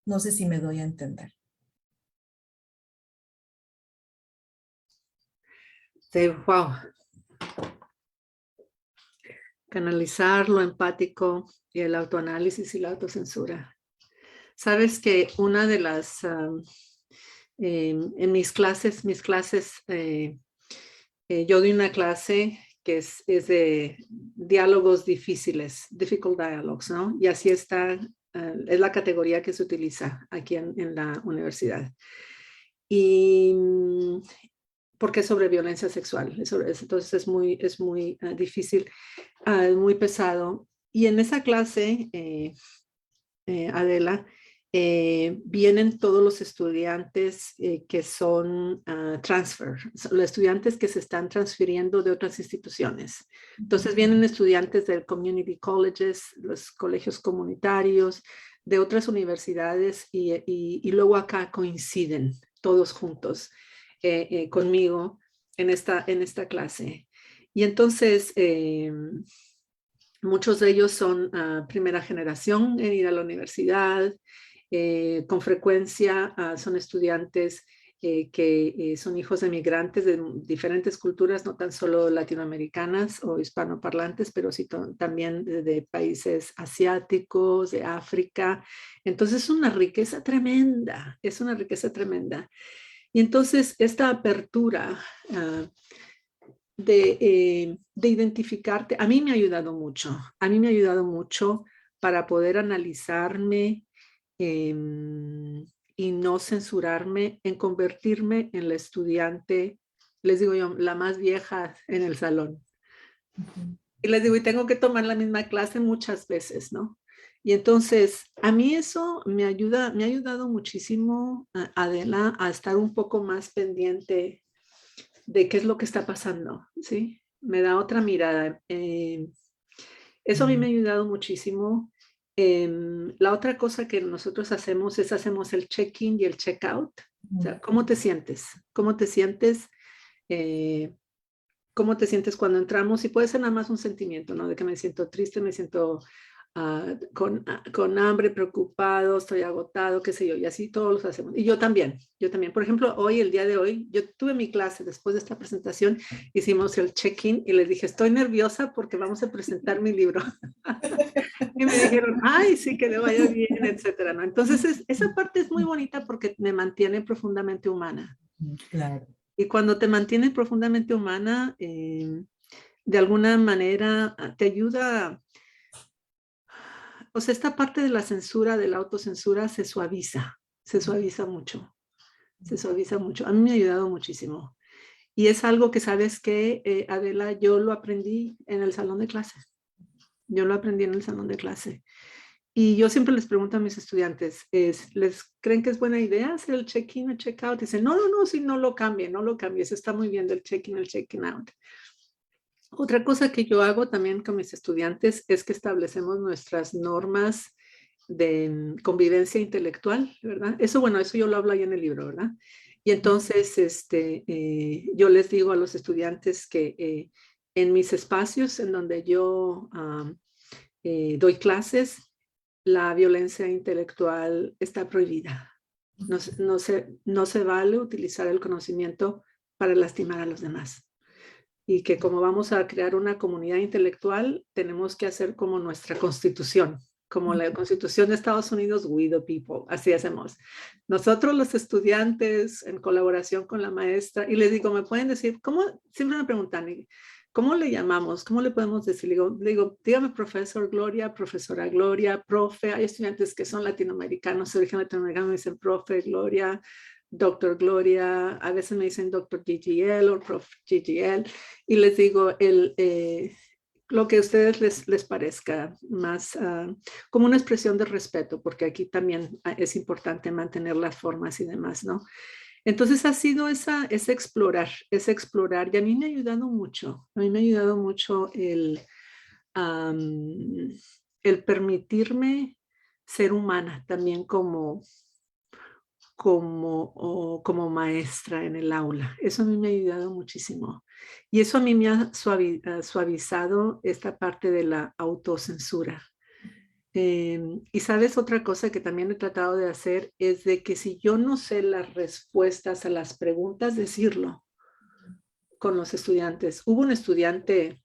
No sé si me doy a entender. Sí, wow. Canalizar lo empático y el autoanálisis y la autocensura. Sabes que una de las, en mis clases, yo doy una clase que es de diálogos difíciles, difficult dialogues, ¿no? Y así está, es la categoría que se utiliza aquí en la universidad. Y porque es sobre violencia sexual, entonces es muy difícil, muy pesado. Y en esa clase, Adela, vienen todos los estudiantes que son transfer, los estudiantes que se están transfiriendo de otras instituciones. Entonces vienen estudiantes del community colleges, los colegios comunitarios, de otras universidades y luego acá coinciden todos juntos conmigo en esta clase. Y entonces muchos de ellos son primera generación en ir a la universidad. Con frecuencia son estudiantes que son hijos de migrantes de diferentes culturas, no tan solo latinoamericanas o hispanoparlantes, pero sí también de países asiáticos, de África. Entonces es una riqueza tremenda, es una riqueza tremenda. Y entonces esta apertura de identificarte, a mí me ha ayudado mucho para poder analizarme y no censurarme, en convertirme en la estudiante, les digo yo, la más vieja en el salón. Y les digo, y tengo que tomar la misma clase muchas veces, ¿no? Y entonces, a mí eso me ha ayudado muchísimo, Adela, a estar un poco más pendiente de qué es lo que está pasando, ¿sí? Me da otra mirada. Eso a mí me ha ayudado muchísimo. La otra cosa que nosotros hacemos es hacemos el check-in y el check-out. O sea, ¿cómo te sientes? ¿Cómo te sientes? ¿Cómo te sientes cuando entramos? Y puede ser nada más un sentimiento, ¿no? De que me siento triste, me siento con hambre, preocupado, estoy agotado, qué sé yo, y así todos los hacemos. Y yo también. Por ejemplo, el día de hoy, yo tuve mi clase después de esta presentación, hicimos el check-in y les dije, estoy nerviosa porque vamos a presentar mi libro. Y me dijeron, ay, sí, que le vaya bien, etcétera, ¿no? Entonces, esa parte es muy bonita porque me mantiene profundamente humana. Claro. Y cuando te mantiene profundamente humana, de alguna manera te ayuda. O sea, esta parte de la censura, de la autocensura, se suaviza mucho, se suaviza mucho. A mí me ha ayudado muchísimo. Y es algo que, ¿sabes qué, Adela? Yo lo aprendí en el salón de clase. Y yo siempre les pregunto a mis estudiantes, ¿les creen que es buena idea hacer el check-in o check-out? Dicen, no, si no lo cambies, está muy bien del check-in al check-in out. Otra cosa que yo hago también con mis estudiantes es que establecemos nuestras normas de convivencia intelectual, ¿verdad? Eso yo lo hablo ahí en el libro, ¿verdad? Y entonces yo les digo a los estudiantes que en mis espacios en donde yo doy clases, la violencia intelectual está prohibida. No se vale utilizar el conocimiento para lastimar a los demás. Y que como vamos a crear una comunidad intelectual, tenemos que hacer como nuestra constitución, como la Constitución de Estados Unidos, we the people, así hacemos. Nosotros los estudiantes, en colaboración con la maestra, y les digo, ¿me pueden decir, cómo? Siempre me preguntan, ¿cómo le llamamos? ¿Cómo le podemos decir? Le digo, dígame profesor Gloria, profesora Gloria, profe. Hay estudiantes que son latinoamericanos, de origen latinoamericano, me dicen profe Gloria, doctor Gloria, a veces me dicen doctor GGL o prof GGL, y les digo lo que a ustedes les parezca más como una expresión de respeto, porque aquí también es importante mantener las formas y demás, ¿no? Entonces ha sido ese explorar, y a mí me ha ayudado mucho, el permitirme ser humana también como maestra en el aula. Eso a mí me ha ayudado muchísimo. Y eso a mí me ha suavizado esta parte de la autocensura. Y sabes, otra cosa que también he tratado de hacer es de que si yo no sé las respuestas a las preguntas, decirlo con los estudiantes. Hubo un estudiante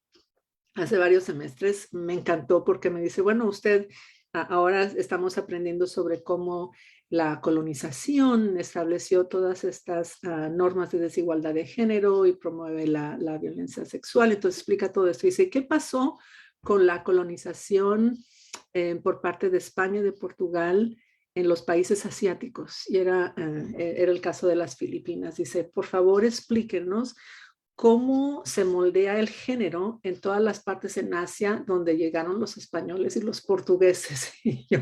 hace varios semestres, me encantó porque me dice, bueno, usted, ahora estamos aprendiendo sobre cómo la colonización estableció todas estas normas de desigualdad de género y promueve la violencia sexual. Entonces explica todo esto. Dice, ¿qué pasó con la colonización por parte de España y de Portugal en los países asiáticos? Y era el caso de las Filipinas. Dice, por favor, explíquenos cómo se moldea el género en todas las partes en Asia donde llegaron los españoles y los portugueses. Y yo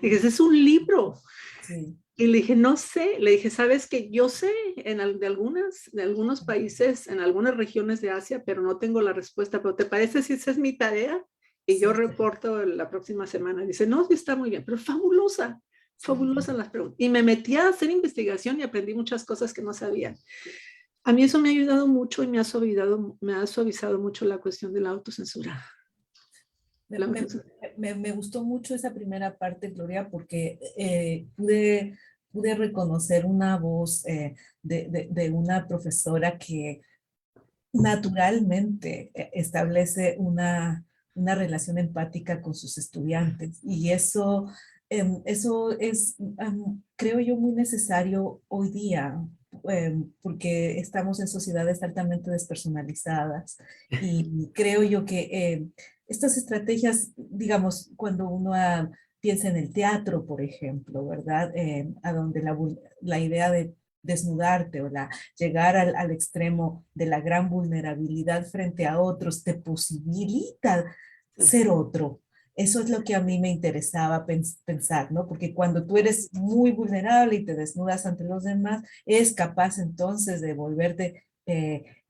dije, ese es un libro. Sí. Y le dije, no sé. Le dije, ¿sabes qué? Yo sé de algunos países, en algunas regiones de Asia, pero no tengo la respuesta. ¿Pero te parece si esa es mi tarea? Y yo reporto la próxima semana. Dice, no, sí está muy bien, pero fabulosa. Fabulosa las preguntas. Y me metí a hacer investigación y aprendí muchas cosas que no sabía. A mí eso me ha ayudado mucho y me ha suavizado mucho la cuestión de la autocensura. Me gustó mucho esa primera parte, Gloria, porque pude reconocer una voz de una profesora que naturalmente establece una relación empática con sus estudiantes. Y eso es, creo yo, muy necesario hoy día, porque estamos en sociedades altamente despersonalizadas. Y creo yo que estas estrategias, digamos, cuando uno piensa en el teatro, por ejemplo, ¿verdad? A donde la idea de desnudarte o llegar al extremo de la gran vulnerabilidad frente a otros te posibilita ser otro. Eso es lo que a mí me interesaba pensar, ¿no? Porque cuando tú eres muy vulnerable y te desnudas ante los demás, es capaz entonces de volverte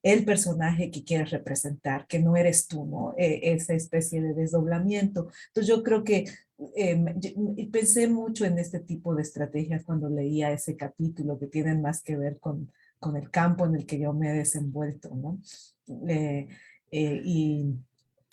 el personaje que quieres representar, que no eres tú, ¿no? Esa especie de desdoblamiento. Entonces yo creo que pensé mucho en este tipo de estrategias cuando leía ese capítulo que tienen más que ver con el campo en el que yo me he desenvuelto, ¿no? Eh, eh, y,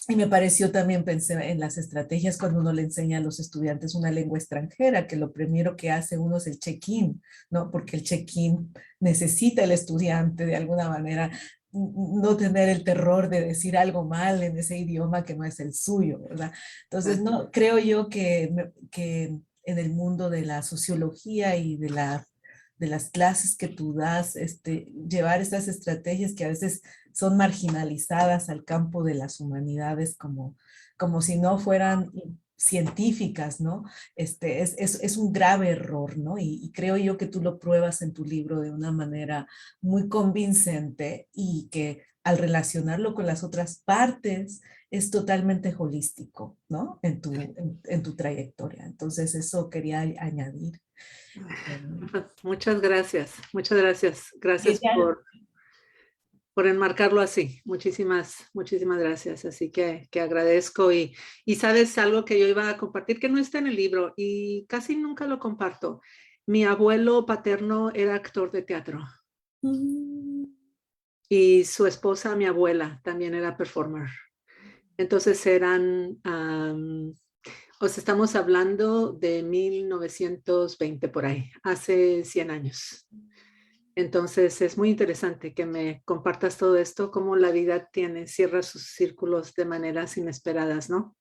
y me pareció también, pensé en las estrategias cuando uno le enseña a los estudiantes una lengua extranjera, que lo primero que hace uno es el check-in, ¿no? Porque el check-in necesita el estudiante de alguna manera no tener el terror de decir algo mal en ese idioma que no es el suyo, ¿verdad? Entonces, no, creo yo que en el mundo de la sociología y de las clases que tú das, llevar estas estrategias que a veces son marginalizadas al campo de las humanidades como si no fueran científicas, ¿no? Es un grave error, ¿no? Y creo yo que tú lo pruebas en tu libro de una manera muy convincente y que al relacionarlo con las otras partes es totalmente holístico, ¿no? En tu trayectoria. Entonces eso quería añadir. Muchas gracias, muchas gracias. Gracias Ya, por enmarcarlo así. Muchísimas gracias. Así que agradezco. Y sabes algo que yo iba a compartir que no está en el libro y casi nunca lo comparto. Mi abuelo paterno era actor de teatro. y su esposa, mi abuela, también era performer. Entonces eran, o sea, estamos hablando de 1920 por ahí, hace 100 años. Entonces es muy interesante que me compartas todo esto, cómo la vida cierra sus círculos de maneras inesperadas, ¿no?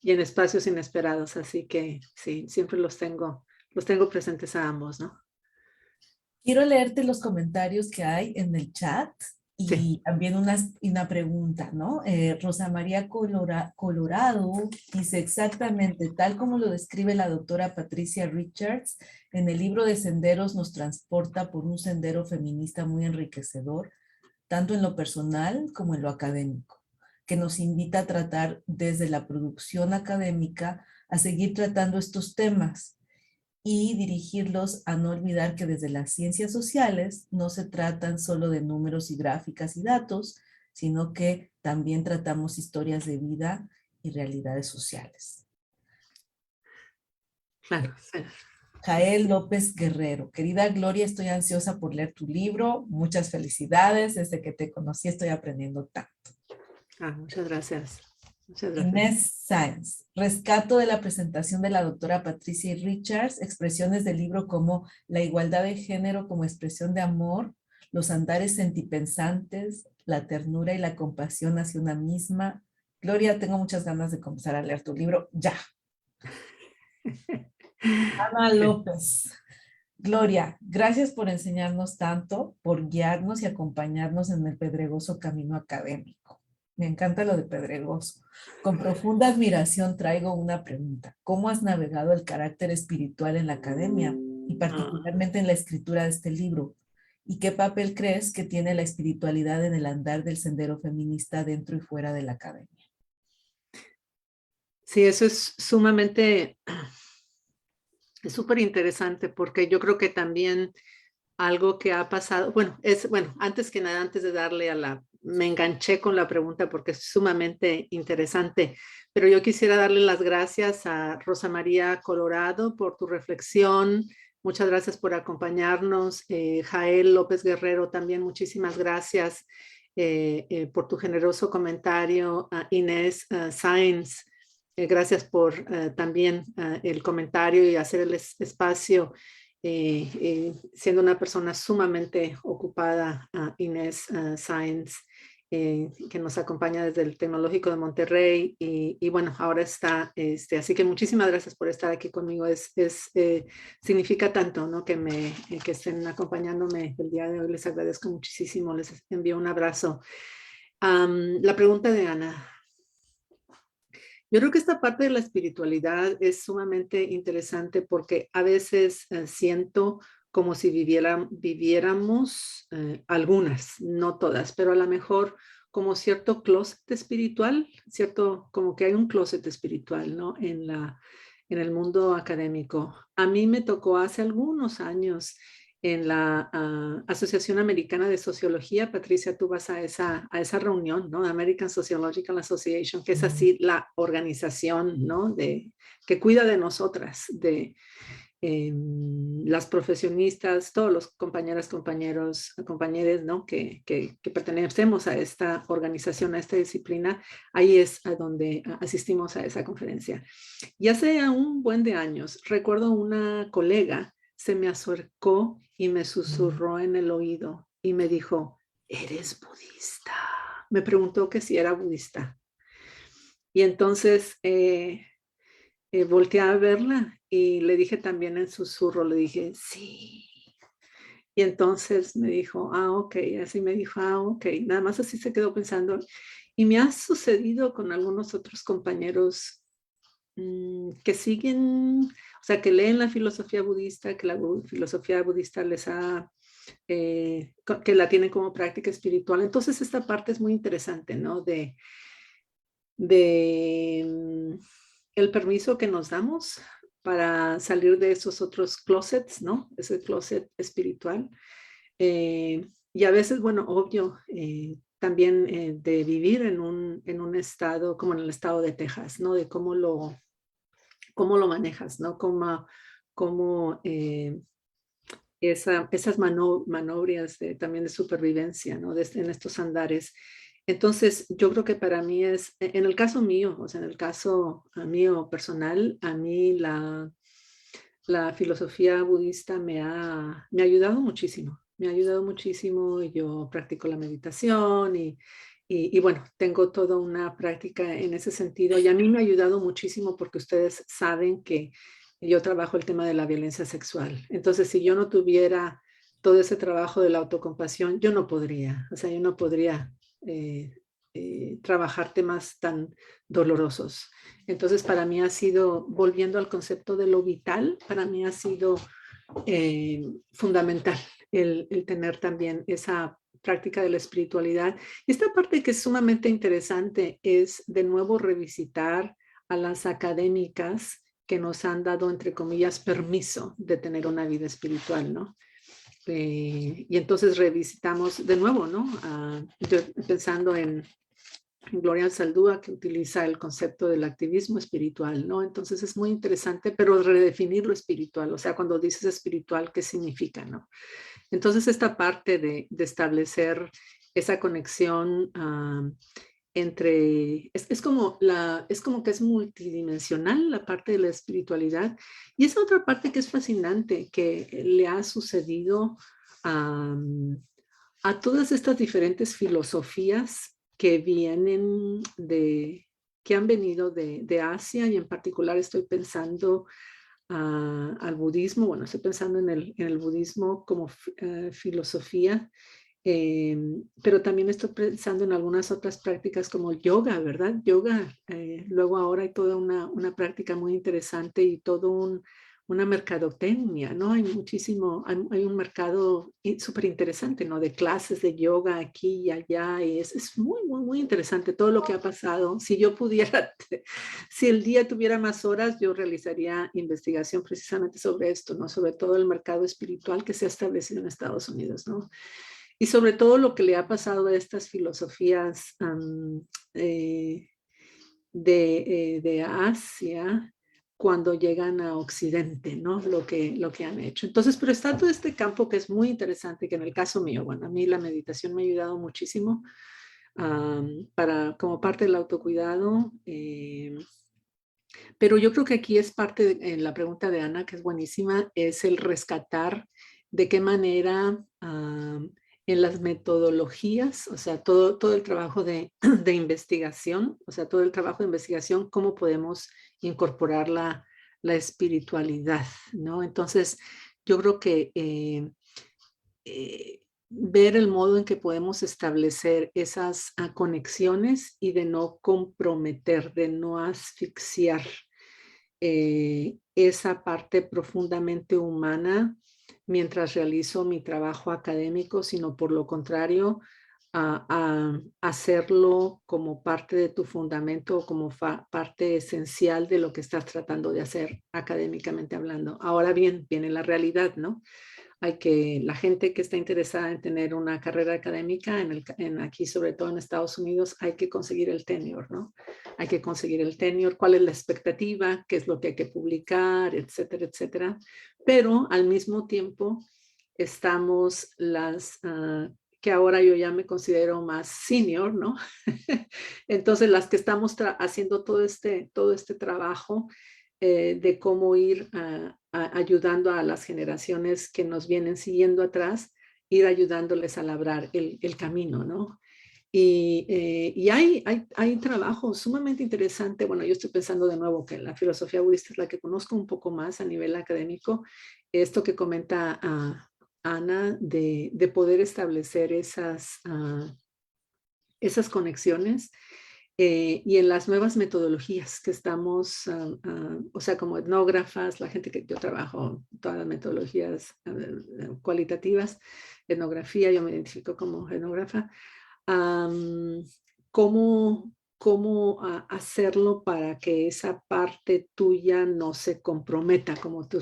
Y en espacios inesperados. Así que sí, siempre los tengo presentes a ambos, ¿no? Quiero leerte los comentarios que hay en el chat Sí. y también una pregunta, ¿no? Rosa María Colorado dice exactamente, tal como lo describe la doctora Patricia Richards, en el libro de Senderos nos transporta por un sendero feminista muy enriquecedor, tanto en lo personal como en lo académico, que nos invita a tratar desde la producción académica a seguir tratando estos temas y dirigirlos a no olvidar que desde las ciencias sociales no se tratan solo de números y gráficas y datos, sino que también tratamos historias de vida y realidades sociales. Claro, sí. Jael López Guerrero. Querida Gloria, estoy ansiosa por leer tu libro. Muchas felicidades. Desde que te conocí estoy aprendiendo tanto. Muchas gracias. Muchas gracias. Inés Sáenz. Rescato de la presentación de la doctora Patricia Richards, expresiones del libro como la igualdad de género como expresión de amor, los andares sentipensantes, la ternura y la compasión hacia una misma. Gloria, tengo muchas ganas de comenzar a leer tu libro ya. Ana López. Gloria, gracias por enseñarnos tanto, por guiarnos y acompañarnos en el pedregoso camino académico. Me encanta lo de pedregoso. Con profunda admiración traigo una pregunta. ¿Cómo has navegado el carácter espiritual en la academia y particularmente en la escritura de este libro? ¿Y qué papel crees que tiene la espiritualidad en el andar del sendero feminista dentro y fuera de la academia? Sí, eso es sumamente, es súper interesante porque yo creo que también algo que ha pasado, bueno, antes que nada, antes de darle me enganché con la pregunta porque es sumamente interesante, pero yo quisiera darle las gracias a Rosa María Colorado por tu reflexión. Muchas gracias por acompañarnos. Jael López Guerrero, también muchísimas gracias por tu generoso comentario. Inés Sáenz, gracias por también el comentario y hacer el espacio. Siendo una persona sumamente ocupada, Inés Sáenz, que nos acompaña desde el Tecnológico de Monterrey y bueno, ahora está, así que muchísimas gracias por estar aquí conmigo, significa tanto, ¿no? Que estén acompañándome el día de hoy, les agradezco muchísimo, les envío un abrazo. La pregunta de Ana. Yo creo que esta parte de la espiritualidad es sumamente interesante porque a veces siento como si viviéramos algunas, no todas, pero a lo mejor como cierto closet espiritual, cierto, como que hay un closet espiritual, ¿no? En el mundo académico. A mí me tocó hace algunos años en la Asociación Americana de Sociología. Patricia, tú vas a esa reunión, ¿no? American Sociological Association, que es así la organización, ¿no? Que cuida de nosotras, de las profesionistas, todos los compañeros, compañeros, ¿no? Que pertenecemos a esta organización, a esta disciplina. Ahí es a donde asistimos a esa conferencia. Y hace un buen de años, recuerdo una colega se me acercó y me susurró en el oído y me dijo, ¿eres budista? Me preguntó que si era budista. Y entonces volteé a verla y le dije también en susurro, le dije, sí. Y entonces me dijo, ok, así me dijo, ok, nada más así se quedó pensando. Y me ha sucedido con algunos otros compañeros que siguen, o sea, que leen la filosofía budista, que la filosofía budista les ha, que la tienen como práctica espiritual. Entonces esta parte es muy interesante, ¿no? De el permiso que nos damos para salir de esos otros closets, ¿no? Ese closet espiritual. Y a veces, bueno, obvio, también de vivir en un estado como en el estado de Texas, ¿no? De cómo lo manejas, ¿no? Cómo esas manobrias también de supervivencia, ¿no? En estos andares. Entonces, yo creo que para mí en el caso mío, o sea, en el caso mío personal, a mí la filosofía budista me ha ayudado muchísimo. Me ha ayudado muchísimo. Yo practico la meditación y bueno, tengo toda una práctica en ese sentido. Y a mí me ha ayudado muchísimo porque ustedes saben que yo trabajo el tema de la violencia sexual. Entonces, si yo no tuviera todo ese trabajo de la autocompasión, yo no podría. O sea, yo no podría trabajar temas tan dolorosos. Entonces, para mí ha sido, volviendo al concepto de lo vital, para mí ha sido fundamental el tener también esa práctica de la espiritualidad. Y esta parte que es sumamente interesante es de nuevo revisitar a las académicas que nos han dado, entre comillas, permiso de tener una vida espiritual, ¿no? Y entonces revisitamos de nuevo, ¿no? Yo pensando en Gloria Saldúa, que utiliza el concepto del activismo espiritual, ¿no? Entonces es muy interesante, pero redefinir lo espiritual, o sea, cuando dices espiritual, ¿qué significa, no? Entonces esta parte de establecer esa conexión entre, es como que es multidimensional la parte de la espiritualidad, y esa otra parte que es fascinante, que le ha sucedido a todas estas diferentes filosofías que vienen que han venido de Asia, y en particular estoy pensando al budismo. Bueno, estoy pensando en el budismo como filosofía, pero también estoy pensando en algunas otras prácticas como el yoga, ¿verdad? Yoga, luego ahora hay toda una práctica muy interesante y todo una mercadotecnia, ¿no? Hay muchísimo, hay un mercado súper interesante, ¿no? De clases de yoga aquí y allá, y es muy, muy, muy interesante todo lo que ha pasado. Si yo pudiera, si el día tuviera más horas, yo realizaría investigación precisamente sobre esto, ¿no? Sobre todo el mercado espiritual que se ha establecido en Estados Unidos, ¿no? Y sobre todo lo que le ha pasado a estas filosofías de Asia cuando llegan a Occidente, ¿no? Lo que han hecho. Entonces, pero está todo este campo que es muy interesante, que en el caso mío, bueno, a mí la meditación me ha ayudado muchísimo como parte del autocuidado. Pero yo creo que aquí es parte de la pregunta de Ana, que es buenísima, es el rescatar de qué manera en las metodologías, o sea, todo el trabajo de investigación, o sea, todo el trabajo de investigación, cómo podemos incorporar la espiritualidad, ¿no? Entonces, yo creo que ver el modo en que podemos establecer esas conexiones y de no comprometer, de no asfixiar esa parte profundamente humana mientras realizo mi trabajo académico, sino por lo contrario, a hacerlo como parte de tu fundamento o como parte esencial de lo que estás tratando de hacer académicamente hablando. Ahora bien, viene la realidad, ¿no? La gente que está interesada en tener una carrera académica, aquí sobre todo en Estados Unidos, hay que conseguir el tenure, ¿no? Hay que conseguir el tenure, cuál es la expectativa, qué es lo que hay que publicar, etcétera, etcétera. Pero al mismo tiempo estamos que ahora yo ya me considero más senior, ¿no? Entonces las que estamos haciendo todo este trabajo de cómo ir ayudando a las generaciones que nos vienen siguiendo atrás, ir ayudándoles a labrar el camino, ¿no? Y hay trabajo sumamente interesante. Bueno, yo estoy pensando de nuevo que la filosofía budista es la que conozco un poco más a nivel académico. Esto que comenta Ana de poder establecer esas conexiones. Y en las nuevas metodologías que estamos, o sea, como etnógrafas, la gente que yo trabajo, todas las metodologías cualitativas, etnografía, yo me identifico como etnógrafa, cómo hacerlo para que esa parte tuya no se comprometa, como tu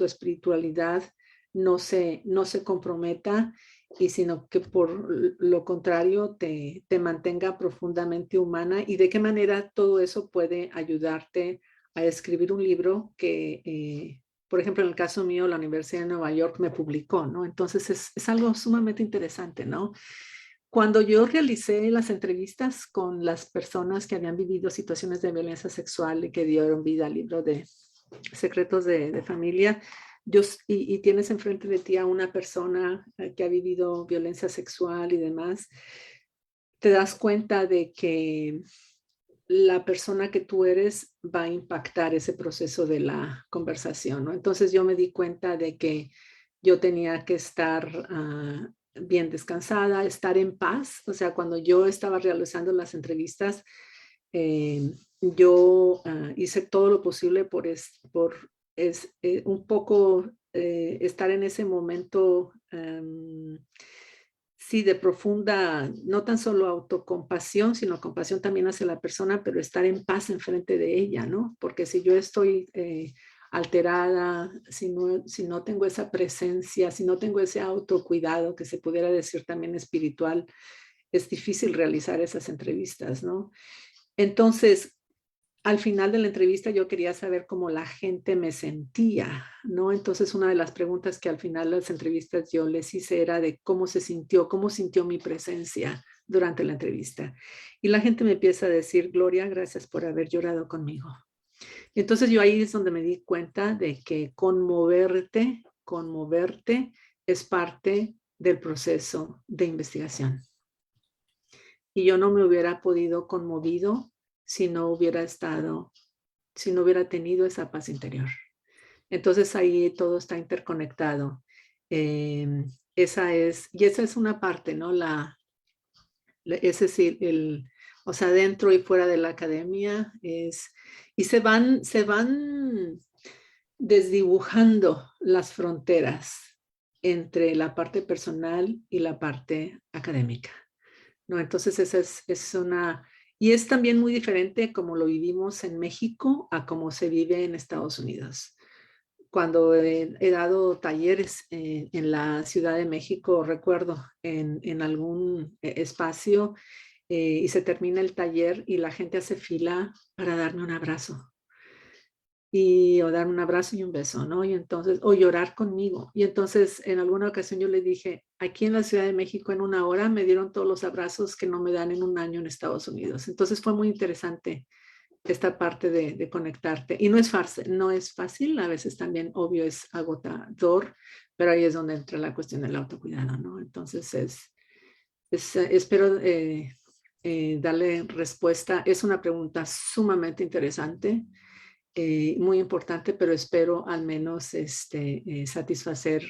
espiritualidad no se comprometa, y sino que por lo contrario te mantenga profundamente humana, y de qué manera todo eso puede ayudarte a escribir un libro que por ejemplo, en el caso mío, la Universidad de Nueva York me publicó, ¿no? Entonces es algo sumamente interesante, ¿no? Cuando yo realicé las entrevistas con las personas que habían vivido situaciones de violencia sexual y que dieron vida al libro de Secretos de Familia, y tienes enfrente de ti a una persona que ha vivido violencia sexual y demás, te das cuenta de que la persona que tú eres va a impactar ese proceso de la conversación, ¿no? Entonces yo me di cuenta de que yo tenía que estar bien descansada, estar en paz. O sea, cuando yo estaba realizando las entrevistas, yo hice todo lo posible por un poco estar en ese momento, sí, de profunda, no tan solo autocompasión, sino compasión también hacia la persona, pero estar en paz enfrente de ella, ¿no? Porque si yo estoy alterada, si no tengo esa presencia, si no tengo ese autocuidado, que se pudiera decir también espiritual, es difícil realizar esas entrevistas, ¿no? Entonces, al final de la entrevista yo quería saber cómo la gente me sentía, ¿no? Entonces una de las preguntas que al final de las entrevistas yo les hice era de cómo sintió mi presencia durante la entrevista. Y la gente me empieza a decir, Gloria, gracias por haber llorado conmigo. Entonces yo ahí es donde me di cuenta de que conmoverte es parte del proceso de investigación. Y yo no me hubiera podido conmovido si no hubiera tenido esa paz interior. Entonces ahí todo está interconectado. Esa es una parte, ¿no? Es decir, o sea, dentro y fuera de la academia y se van desdibujando las fronteras entre la parte personal y la parte académica, ¿no? Entonces esa es una, y es también muy diferente como lo vivimos en México a como se vive en Estados Unidos. Cuando he dado talleres en la Ciudad de México, recuerdo en algún espacio y se termina el taller y la gente hace fila para darme un abrazo. O dar un abrazo y un beso, ¿no? Y entonces, o llorar conmigo. Y entonces, en alguna ocasión yo le dije, aquí en la Ciudad de México en una hora me dieron todos los abrazos que no me dan en un año en Estados Unidos. Entonces fue muy interesante esta parte de conectarte. Y no es fácil, a veces también, obvio, es agotador, pero ahí es donde entra la cuestión del autocuidado, ¿no? Entonces, espero darle respuesta. Es una pregunta sumamente interesante. Muy importante, pero espero al menos satisfacer,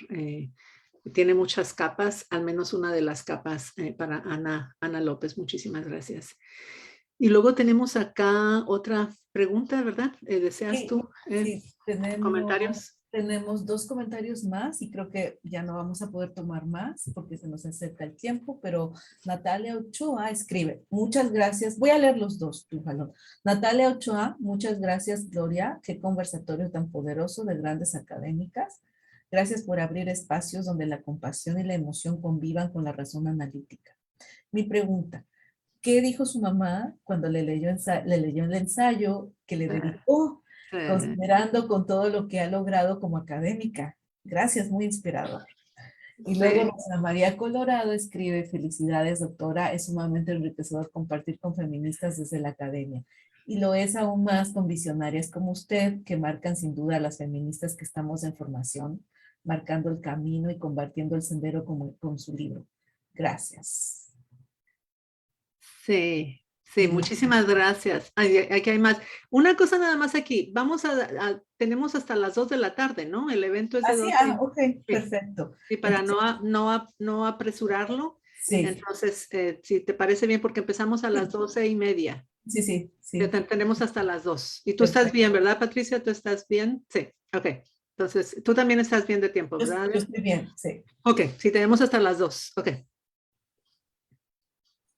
tiene muchas capas, al menos una de las capas para Ana López. Muchísimas gracias. Y luego tenemos acá otra pregunta, ¿verdad? ¿Deseas tú Sí, comentarios? tenemos 2 comentarios más y creo que ya no vamos a poder tomar más porque se nos acerca el tiempo, pero Natalia Ochoa escribe, muchas gracias, voy a leer los dos, Trujano. Natalia Ochoa, muchas gracias, Gloria, qué conversatorio tan poderoso de grandes académicas. Gracias por abrir espacios donde la compasión y la emoción convivan con la razón analítica. Mi pregunta, ¿qué dijo su mamá cuando le leyó el ensayo que le dedicó, considerando con todo lo que ha logrado como académica? Gracias, muy inspirador. Y luego Rosa María Colorado escribe, felicidades doctora, es sumamente enriquecedor compartir con feministas desde la academia. Y lo es aún más con visionarias como usted, que marcan sin duda a las feministas que estamos en formación, marcando el camino y combatiendo el sendero con su libro. Gracias. Sí, muchísimas gracias. Aquí hay más. Una cosa nada más aquí. Tenemos hasta las 2 de la tarde, ¿no? El evento es de 2. Ok, perfecto. Y para no apresurarlo, Sí. entonces, si te parece bien, porque empezamos a las 12:30. Sí. Tenemos hasta las 2. Y tú estás bien, ¿verdad, Patricia? ¿Tú estás bien? Sí, ok. Entonces, tú también estás bien de tiempo, ¿verdad? Yo estoy bien, sí. Ok, sí, tenemos hasta las 2. Ok.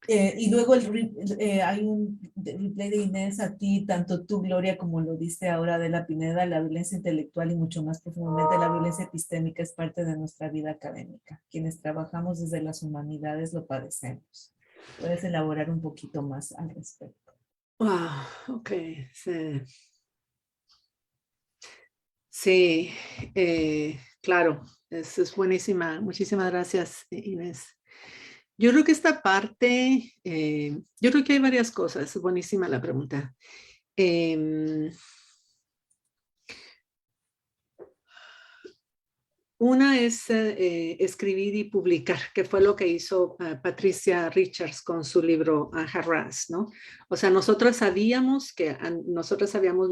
Y luego hay un replay de Inés a ti, tanto tú, Gloria, como lo diste ahora de la Pineda, la violencia intelectual y mucho más profundamente la violencia epistémica es parte de nuestra vida académica. Quienes trabajamos desde las humanidades lo padecemos. Puedes elaborar un poquito más al respecto. Wow, ok, sí. Sí, claro, es buenísima. Muchísimas gracias, Inés. Yo creo que esta parte, yo creo que hay varias cosas. Buenísima la pregunta. Una es escribir y publicar, que fue lo que hizo Patricia Richards con su libro Harass, ¿no? O sea, nosotros habíamos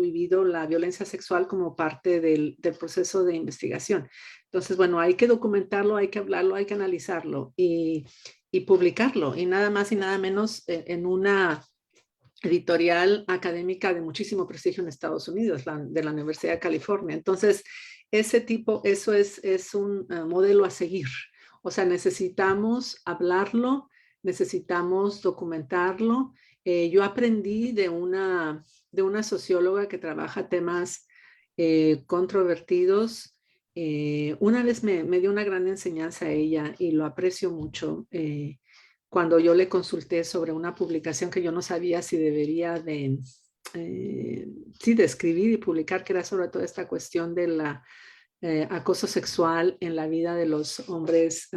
vivido la violencia sexual como parte del proceso de investigación. Entonces, bueno, hay que documentarlo, hay que hablarlo, hay que analizarlo y publicarlo. Y nada más y nada menos en una editorial académica de muchísimo prestigio en Estados Unidos, de la Universidad de California. Entonces, eso es un modelo a seguir. O sea, necesitamos hablarlo, necesitamos documentarlo. Yo aprendí de una socióloga que trabaja temas controvertidos. Una vez me dio una gran enseñanza a ella y lo aprecio mucho. Cuando yo le consulté sobre una publicación que yo no sabía si debería de escribir y publicar, que era sobre toda esta cuestión de la acoso sexual en la vida de los hombres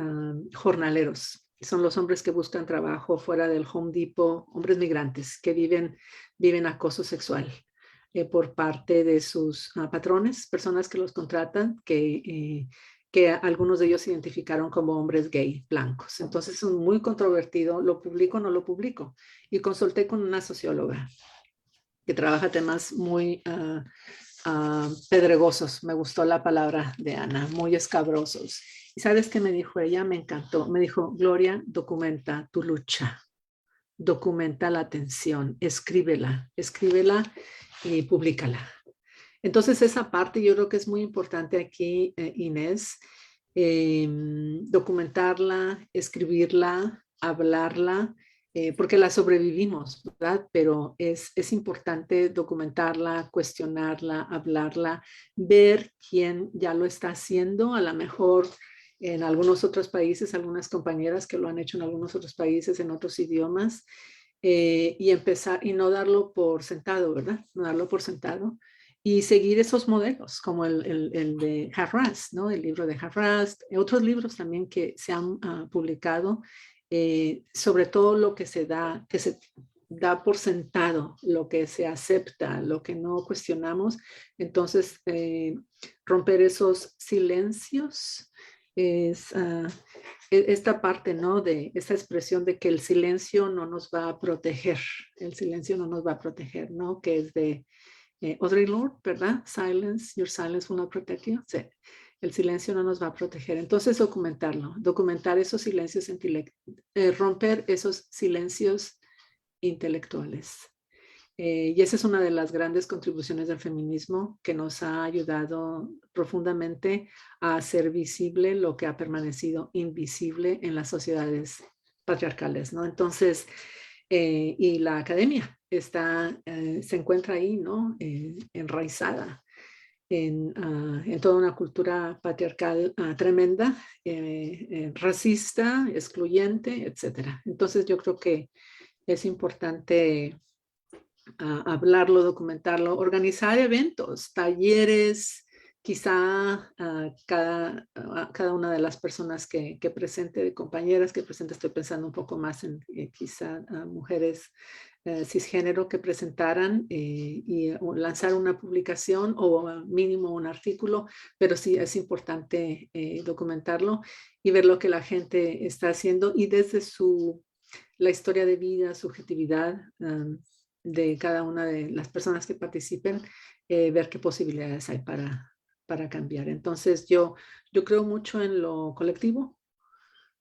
jornaleros. Son los hombres que buscan trabajo fuera del Home Depot, hombres migrantes que viven acoso sexual por parte de sus patrones, personas que los contratan, que algunos de ellos se identificaron como hombres gay blancos. Entonces es muy controvertido, ¿lo publico o no lo publico? Y consulté con una socióloga que trabaja temas muy pedregosos, me gustó la palabra de Ana, muy escabrosos. ¿Y sabes qué me dijo ella? Me encantó. Me dijo, Gloria, documenta tu lucha, documenta la tensión, escríbela y públicala. Entonces esa parte yo creo que es muy importante aquí, Inés, documentarla, escribirla, hablarla, porque la sobrevivimos, ¿verdad? Pero es importante documentarla, cuestionarla, hablarla, ver quién ya lo está haciendo, a lo mejor en algunos otros países, algunas compañeras que lo han hecho en algunos otros países, en otros idiomas, y empezar y no darlo por sentado, ¿verdad? No darlo por sentado y seguir esos modelos, como el de Harass, ¿no? El libro de Harass, otros libros también que se han publicado, sobre todo lo que se da por sentado, lo que se acepta, lo que no cuestionamos. Entonces, romper esos silencios es esta parte, ¿no? De esta expresión de que el silencio no nos va a proteger, el silencio no nos va a proteger, ¿no? Que es de Audre Lorde, ¿verdad? Silence, your silence will not protect you. Sí. El silencio no nos va a proteger. Entonces, documentar esos silencios, romper esos silencios intelectuales. Y esa es una de las grandes contribuciones del feminismo que nos ha ayudado profundamente a hacer visible lo que ha permanecido invisible en las sociedades patriarcales, ¿no? Entonces, y la academia se encuentra ahí, ¿no? Enraizada en toda una cultura patriarcal tremenda, racista, excluyente, etcétera. Entonces, yo creo que es importante hablarlo, documentarlo, organizar eventos, talleres, quizá cada una de las personas que presente, de compañeras que presente, estoy pensando un poco más en quizá mujeres cisgénero que presentaran y lanzar una publicación o mínimo un artículo, pero sí es importante documentarlo y ver lo que la gente está haciendo y desde la historia de vida, subjetividad de cada una de las personas que participen, ver qué posibilidades hay para cambiar. Entonces yo creo mucho en lo colectivo,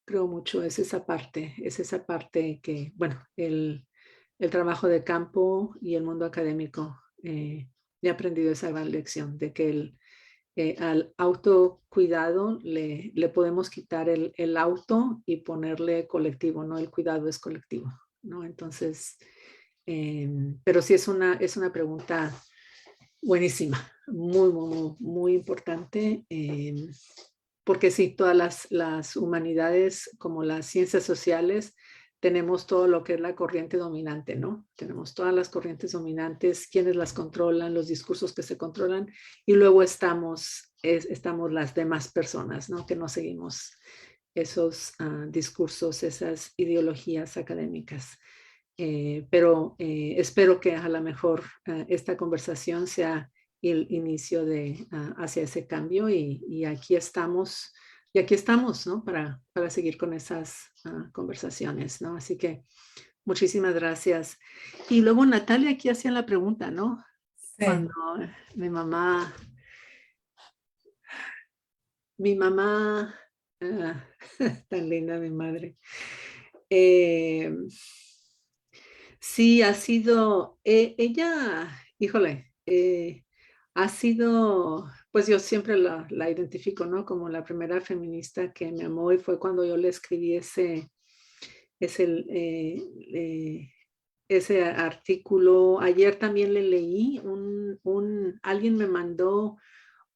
creo mucho, es esa parte que, bueno, el trabajo de campo y el mundo académico, he aprendido esa gran lección de que al autocuidado le podemos quitar el auto y ponerle colectivo, ¿no? El cuidado es colectivo, ¿no? Entonces, pero sí es una pregunta buenísima, muy, muy, muy importante, porque sí, todas las humanidades como las ciencias sociales tenemos todo lo que es la corriente dominante, ¿no? Tenemos todas las corrientes dominantes, quienes las controlan, los discursos que se controlan, y luego estamos las demás personas, ¿no? Que no seguimos esos discursos, esas ideologías académicas. Pero espero que a lo mejor esta conversación sea el inicio hacia ese cambio y aquí estamos. Y aquí estamos, ¿no? Para seguir con esas conversaciones, ¿no? Así que muchísimas gracias. Y luego Natalia aquí hacía la pregunta, ¿no? Sí. Cuando mi mamá, tan linda mi madre. Sí, ha sido, ella, híjole, ha sido, pues yo siempre la identifico, ¿no? Como la primera feminista que me amó y fue cuando yo le escribí ese artículo. Ayer también le leí, alguien me mandó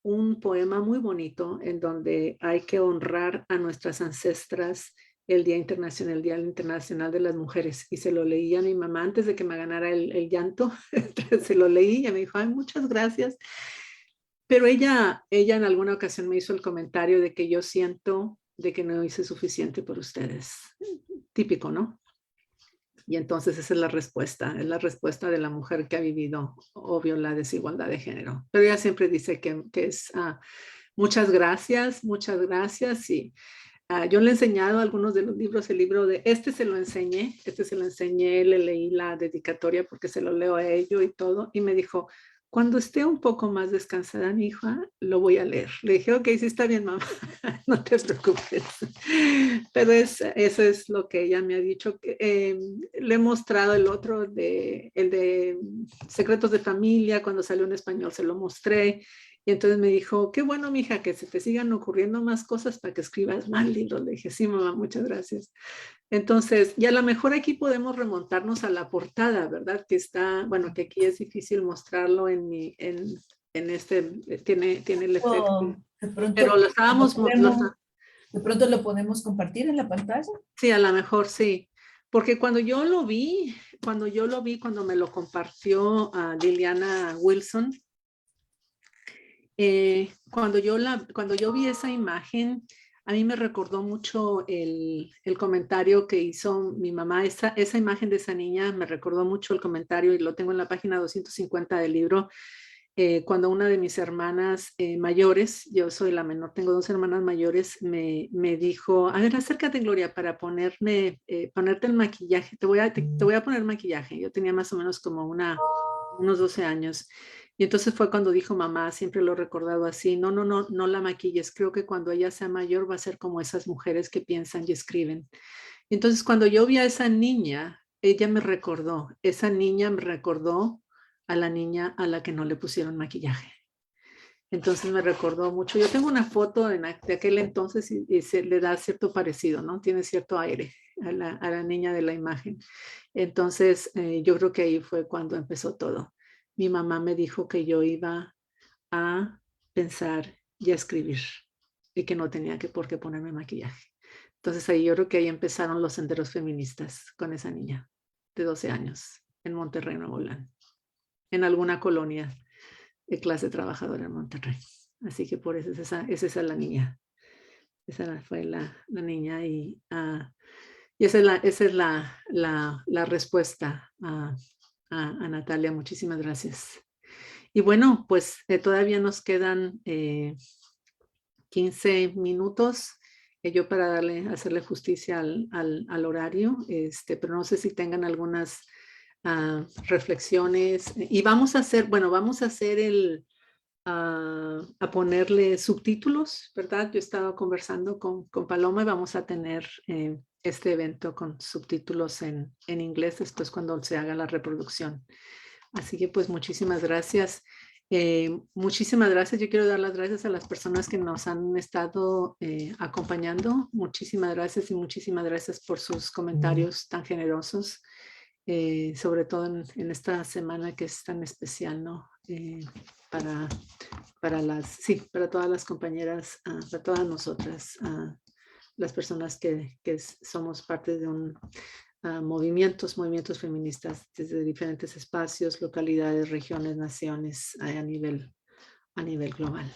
un poema muy bonito en donde hay que honrar a nuestras ancestras el Día Internacional de las Mujeres. Y se lo leí a mi mamá antes de que me ganara el llanto. Se lo leí y ella me dijo, ay, muchas gracias. Pero ella en alguna ocasión me hizo el comentario de que yo siento de que no hice suficiente por ustedes. Típico, ¿no? Y entonces esa es la respuesta de la mujer que ha vivido, obvio, la desigualdad de género. Pero ella siempre dice que es muchas gracias. Y yo le he enseñado algunos de los libros, el libro de se lo enseñé, le leí la dedicatoria porque se lo leo a ello y todo, y me dijo, cuando esté un poco más descansada mi hija, lo voy a leer. Le dije, ok, sí está bien, mamá, no te preocupes. Pero eso es lo que ella me ha dicho. Le he mostrado el de Secretos de Familia, cuando salió en español se lo mostré. Y entonces me dijo, qué bueno, mija, que se te sigan ocurriendo más cosas para que escribas más libros. Le dije, sí, mamá, muchas gracias. Entonces, y a lo mejor aquí podemos remontarnos a la portada, ¿verdad? Que está, bueno, que aquí es difícil mostrarlo tiene el efecto. De pronto, Pero lo estábamos, de pronto lo podemos compartir en la pantalla. sí, a lo mejor sí. Porque cuando me lo compartió a Liliana Wilson, cuando yo vi esa imagen, a mí me recordó mucho el comentario que hizo mi mamá. Esa imagen de esa niña me recordó mucho el comentario y lo tengo en la página 250 del libro. Cuando una de mis hermanas mayores, yo soy la menor, tengo 2 hermanas mayores, me dijo, a ver, acércate, Gloria, para ponerte el maquillaje. Te voy a poner maquillaje. Yo tenía más o menos como unos 12 años. Y entonces fue cuando dijo mamá, siempre lo he recordado así, no la maquilles, creo que cuando ella sea mayor va a ser como esas mujeres que piensan y escriben. Entonces cuando yo vi a esa niña me recordó a la niña a la que no le pusieron maquillaje. Entonces me recordó mucho. Yo tengo una foto de aquel entonces y se le da cierto parecido, ¿no? Tiene cierto aire a la niña de la imagen. Entonces yo creo que ahí fue cuando empezó todo. Mi mamá me dijo que yo iba a pensar y a escribir y que no tenía por qué ponerme maquillaje. Entonces ahí yo creo que ahí empezaron los senderos feministas con esa niña de 12 años en Monterrey, Nuevo León, en alguna colonia de clase trabajadora en Monterrey. Así que por eso es esa la niña. Esa fue la niña y esa es la respuesta a Natalia. Muchísimas gracias. Y bueno, pues todavía nos quedan 15 minutos yo para hacerle justicia al horario, pero no sé si tengan algunas reflexiones. Y vamos a hacer a ponerle subtítulos, ¿verdad? Yo estaba conversando con Paloma y vamos a tener este evento con subtítulos en inglés después cuando se haga la reproducción. Así que pues muchísimas gracias. Muchísimas gracias. Yo quiero dar las gracias a las personas que nos han estado acompañando. Muchísimas gracias y muchísimas gracias por sus comentarios tan generosos, sobre todo en esta semana que es tan especial, ¿no? Para todas las compañeras, para todas nosotras, las personas que somos parte de un movimientos feministas desde diferentes espacios, localidades, regiones, naciones, a nivel global.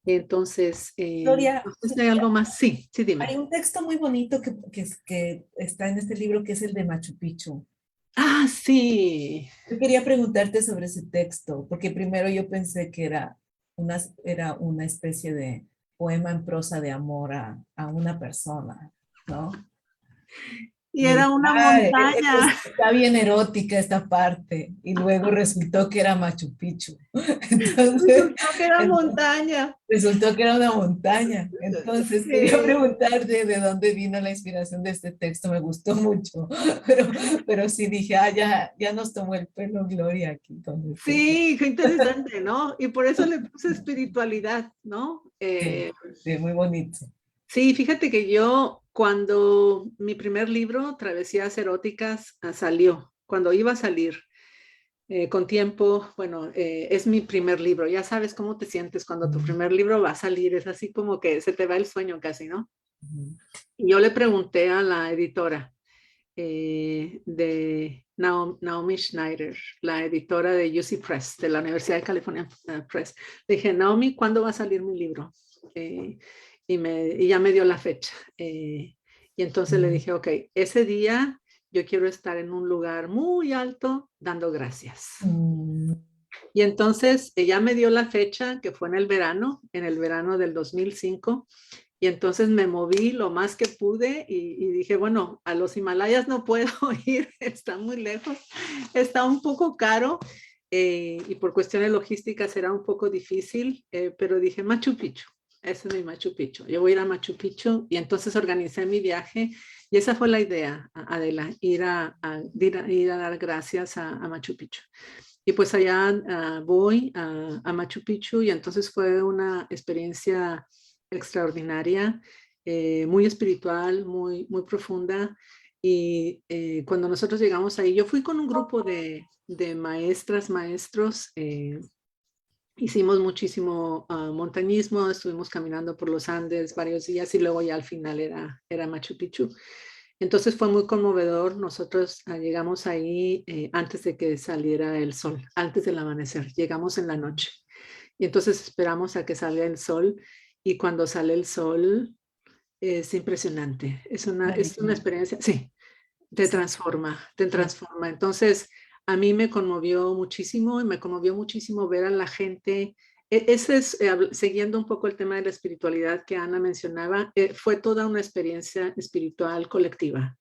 Entonces, Gloria, no sé si hay algo más. Sí, dime. hay un texto muy bonito que está en este libro, que es el de Machu Picchu. Ah, sí. Yo quería preguntarte sobre ese texto, porque primero yo pensé que era una especie de poema en prosa de amor a una persona, ¿no? Y Y era dije, una esto montaña. está bien erótica esta parte. Y luego resultó que era Machu Picchu. Entonces, Resultó que era entonces montaña. resultó que era una montaña. Entonces, quería Sí. preguntarte de dónde vino la inspiración de este texto. Me gustó mucho. Pero sí dije, ya nos tomó el pelo Gloria aquí con este. Sí, qué interesante, ¿no? Y por eso le puse espiritualidad, ¿no? Sí, sí, muy bonito. Sí, fíjate que yo cuando mi primer libro, Travesías Eróticas, salió, cuando iba a salir, con tiempo, bueno, es mi primer libro, ya sabes cómo te sientes cuando tu primer libro va a salir, es así como que se te va el sueño casi, ¿no? Y yo le pregunté a la editora de Naomi Schneider, la editora de UC Press, de la Universidad de California Press. Le dije, Naomi, ¿cuándo va a salir mi libro? Y ya me dio la fecha. Y entonces le dije, ok, ese día yo quiero estar en un lugar muy alto dando gracias. Y entonces ella me dio la fecha, que fue en el verano del 2005. Y entonces me moví lo más que pude y dije, bueno, a los Himalayas no puedo ir, está muy lejos, está un poco caro y por cuestiones logísticas será un poco difícil, pero dije Machu Picchu, ese es mi Machu Picchu, yo voy a ir a Machu Picchu y entonces organicé mi viaje y esa fue la idea, Adela, ir a dar gracias a Machu Picchu. Y pues allá voy a Machu Picchu y entonces fue una experiencia extraordinaria, muy espiritual, muy profunda. Y cuando nosotros llegamos ahí, yo fui con un grupo de maestras, maestros, hicimos muchísimo montañismo, estuvimos caminando por los Andes varios días y luego ya al final era Machu Picchu. Entonces fue muy conmovedor. Nosotros llegamos ahí antes de que saliera el sol, antes del amanecer. Llegamos en la noche. Y entonces esperamos a que salga el sol. Y cuando sale el sol es impresionante. Es una experiencia, sí, te Sí, transforma, te sí. transforma. Entonces a mí me conmovió muchísimo y me conmovió muchísimo ver a la gente. Ese es, siguiendo un poco el tema de la espiritualidad que Ana mencionaba, fue toda una experiencia espiritual colectiva,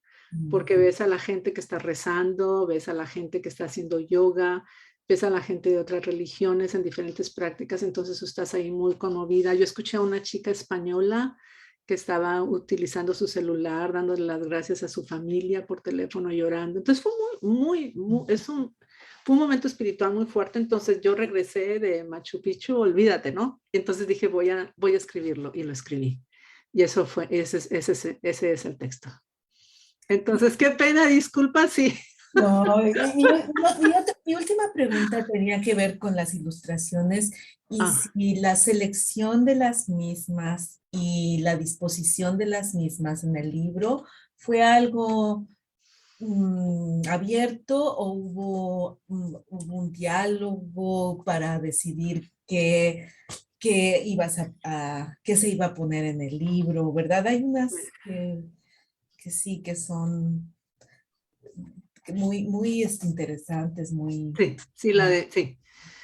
porque ves a la gente que está rezando, ves a la gente que está haciendo yoga, ves a la gente de otras religiones en diferentes prácticas, entonces tú estás ahí muy conmovida. Yo escuché a una chica española que estaba utilizando su celular, dándole las gracias a su familia por teléfono, llorando. Entonces fue fue un momento espiritual muy fuerte. Entonces yo regresé de Machu Picchu, olvídate, ¿no? Entonces dije, voy a escribirlo y lo escribí. Y ese es el texto. Entonces, qué pena, disculpa, sí. No, mi última pregunta tenía que ver con las ilustraciones y Ah, si la selección de las mismas y la disposición de las mismas en el libro fue algo abierto o hubo un diálogo para decidir qué se iba a poner en el libro, ¿verdad? Hay unas que sí, que son muy interesantes, muy, sí, sí.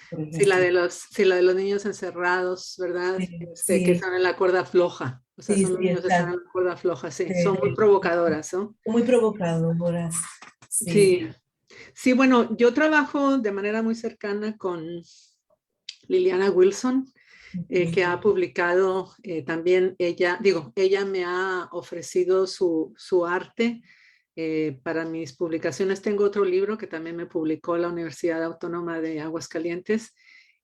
por Sí, la ejemplo. de los niños encerrados, ¿verdad? Sí, Que sí, están en la cuerda floja. O sea, sí, son los sí, niños que están están en la cuerda floja, sí. Son muy provocadoras, ¿no? muy provocadoras. Sí. Sí. Sí, bueno, yo trabajo de manera muy cercana con Liliana Wilson, que ha publicado también ella me ha ofrecido su arte para mis publicaciones. Tengo otro libro que también me publicó la Universidad Autónoma de Aguascalientes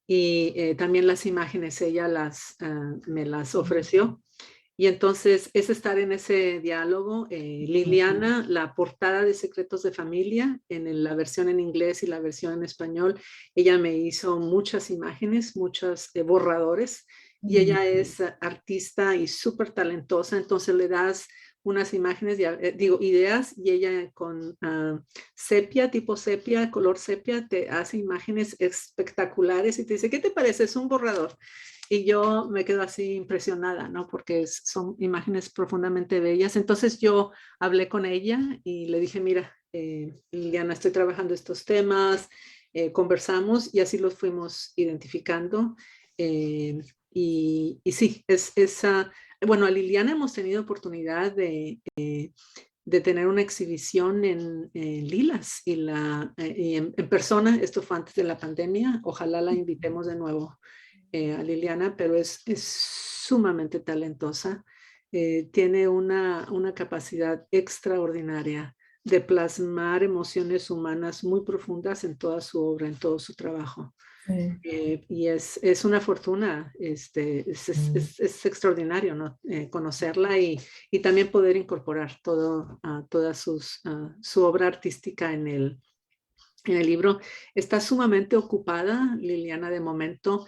y también las imágenes ella me las ofreció. Y entonces es estar en ese diálogo. Liliana, la portada de Secretos de Familia, la versión en inglés y la versión en español, ella me hizo muchas imágenes, muchos borradores, y ella es artista y súper talentosa, entonces le das unas imágenes, ideas, y ella con sepia, tipo sepia, color sepia, te hace imágenes espectaculares y te dice, ¿qué te parece? Es un borrador. Y yo me quedo así impresionada, ¿no? Porque son imágenes profundamente bellas. Entonces yo hablé con ella y le dije, mira, Liliana, estoy trabajando estos temas, conversamos y así los fuimos identificando. Y sí, bueno, a Liliana hemos tenido oportunidad de tener una exhibición en Lilas y en persona. Esto fue antes de la pandemia. Ojalá la invitemos de nuevo a Liliana, pero es sumamente talentosa. Tiene una capacidad extraordinaria de plasmar emociones humanas muy profundas en toda su obra, en todo su trabajo. Sí. Y es una fortuna, es extraordinario, ¿no? Conocerla y también poder incorporar toda su obra artística en el libro. Está sumamente ocupada Liliana de momento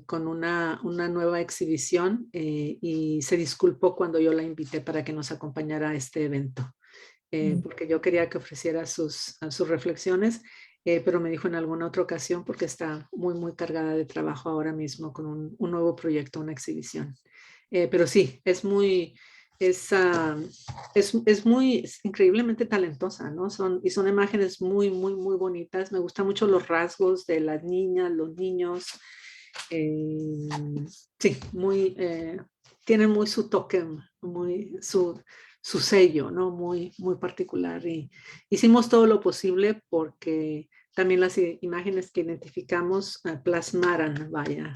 con una nueva exhibición y se disculpó cuando yo la invité para que nos acompañara a este evento. Porque yo quería que ofreciera sus reflexiones, pero me dijo en alguna otra ocasión porque está muy, muy cargada de trabajo ahora mismo con un nuevo proyecto, una exhibición. Pero sí, es increíblemente talentosa, ¿no? Son imágenes muy, muy, muy bonitas. Me gustan mucho los rasgos de las niñas, los niños. Sí, tienen muy su toque, muy su sello, ¿no? Muy, muy particular. Y hicimos todo lo posible porque también las imágenes que identificamos plasmaran, vaya,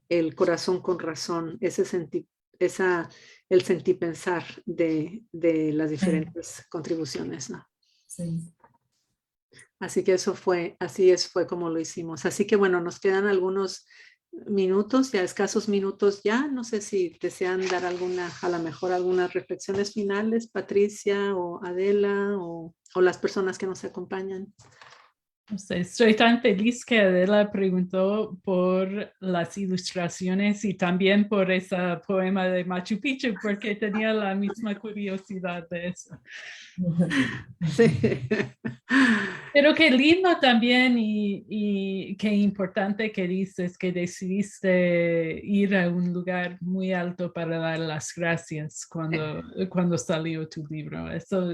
el corazón con razón, el sentir pensar de las diferentes contribuciones, ¿no? Sí. Así que fue como lo hicimos. Así que bueno, nos quedan algunos minutos, ya escasos minutos ya. No sé si desean dar a lo mejor algunas reflexiones finales, Patricia o Adela o las personas que nos acompañan. No sé, estoy tan feliz que Adela preguntó por las ilustraciones y también por ese poema de Machu Picchu, porque tenía la misma curiosidad de eso. Sí. Pero qué lindo también y qué importante que dices que decidiste ir a un lugar muy alto para dar las gracias cuando salió tu libro. Eso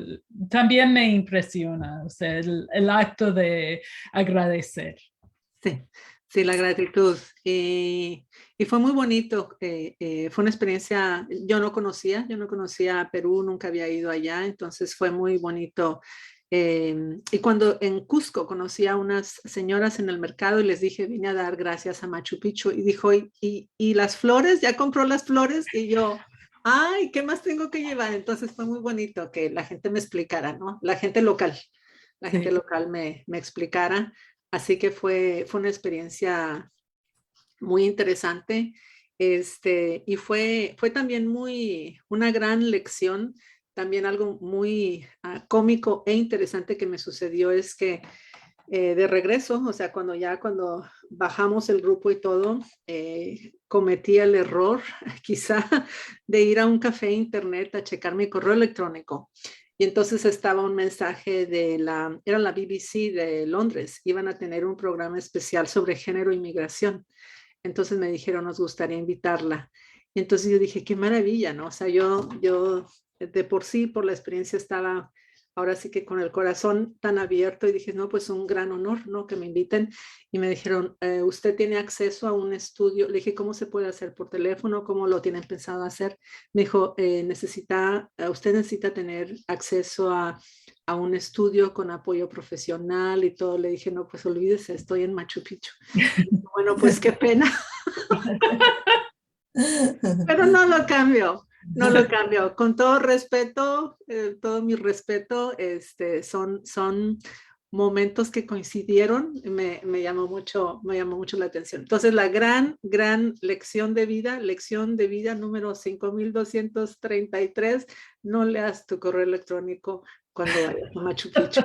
también me impresiona, o sea, el acto de agradecer. Sí, la gratitud. Y fue muy bonito. Fue una experiencia, yo no conocía Perú, nunca había ido allá, entonces fue muy bonito. Y cuando en Cusco conocí a unas señoras en el mercado y les dije, vine a dar gracias a Machu Picchu, y dijo, ¿y las flores? ¿Ya compró las flores? Y yo, ay, ¿qué más tengo que llevar? Entonces fue muy bonito que la gente me explicara, ¿no? La gente local me explicara. Así que fue una experiencia muy interesante. Y fue también una gran lección. También algo muy cómico e interesante que me sucedió es que de regreso, o sea, cuando bajamos el grupo y todo, cometí el error quizá de ir a un café internet a checar mi correo electrónico. Y entonces estaba un mensaje era la BBC de Londres, iban a tener un programa especial sobre género e inmigración. Entonces me dijeron, nos gustaría invitarla. Y entonces yo dije, qué maravilla, ¿no? O sea, yo de por sí, por la experiencia, estaba ahora sí que con el corazón tan abierto y dije, no, pues un gran honor, ¿no? Que me inviten. Y me dijeron, ¿usted tiene acceso a un estudio? Le dije, ¿cómo se puede hacer? ¿Por teléfono? ¿Cómo lo tienen pensado hacer? Me dijo, usted necesita tener acceso a un estudio con apoyo profesional y todo. Le dije, no, pues olvídese, estoy en Machu Picchu. Bueno, pues qué pena. Pero no lo cambio. Con todo respeto, todo mi respeto, son momentos que coincidieron, me llamó mucho la atención. Entonces, la gran lección de vida número 5233, no leas tu correo electrónico cuando vayas a Machu Picchu.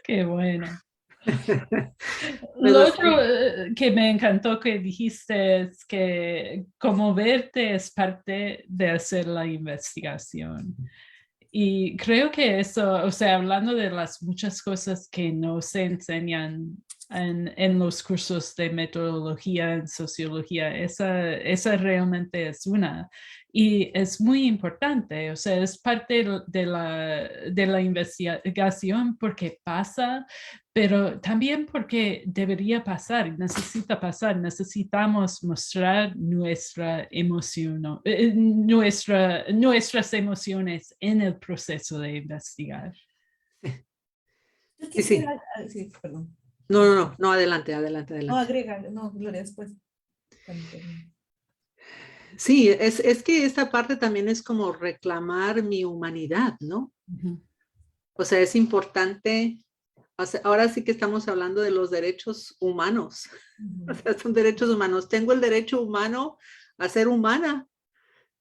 Qué bueno. Lo Pero otro sí, que me encantó que dijiste es que como verte es parte de hacer la investigación. Y creo que eso, o sea, hablando de las muchas cosas que no se enseñan en los cursos de metodología en sociología, esa realmente es una. Y es muy importante, o sea, es parte de la investigación porque pasa, pero también porque debería pasar, necesita pasar, necesitamos mostrar nuestra emoción, nuestras emociones en el proceso de investigar. Yo sí, sí. quisiera, sí, perdón. No, no, no, no, adelante, adelante, No, adelante. agrega, no, Gloria, después. Cuando termine. Sí, es que esta parte también es como reclamar mi humanidad, ¿no? Ujú, O sea, es importante, o sea, ahora sí que estamos hablando de los derechos humanos, o Ujú, sea, son derechos humanos. Tengo el derecho humano a ser humana,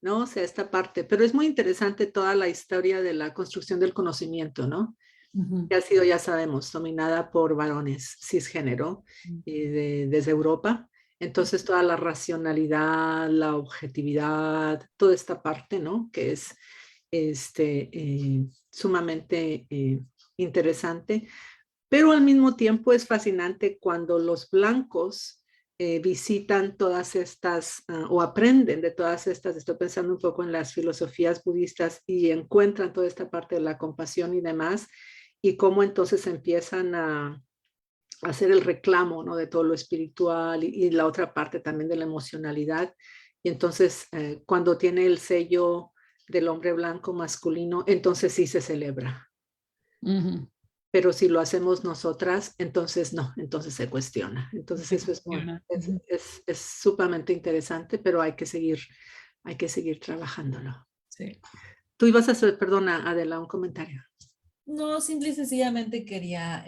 ¿no? O sea, esta parte, pero es muy interesante toda la historia de la construcción del conocimiento, ¿no? ujú, Que ha sido, ya sabemos, dominada por varones cisgénero desde Europa. Entonces, toda la racionalidad, la objetividad, toda esta parte, ¿no? Que es sumamente interesante, pero al mismo tiempo es fascinante cuando los blancos visitan todas estas o aprenden de todas estas, estoy pensando un poco en las filosofías budistas y encuentran toda esta parte de la compasión y demás, y cómo entonces empiezan a hacer el reclamo, ¿no? De todo lo espiritual y la otra parte también de la emocionalidad. Y entonces cuando tiene el sello del hombre blanco masculino, entonces sí se celebra. ujú. Pero si lo hacemos nosotras, entonces no, entonces se cuestiona. Entonces Se eso es, cuestiona. es, Ujú. es, es sumamente interesante, pero hay que seguir trabajándolo. Sí. Tú ibas a hacer, perdona, Adela, un comentario. No, simple y sencillamente quería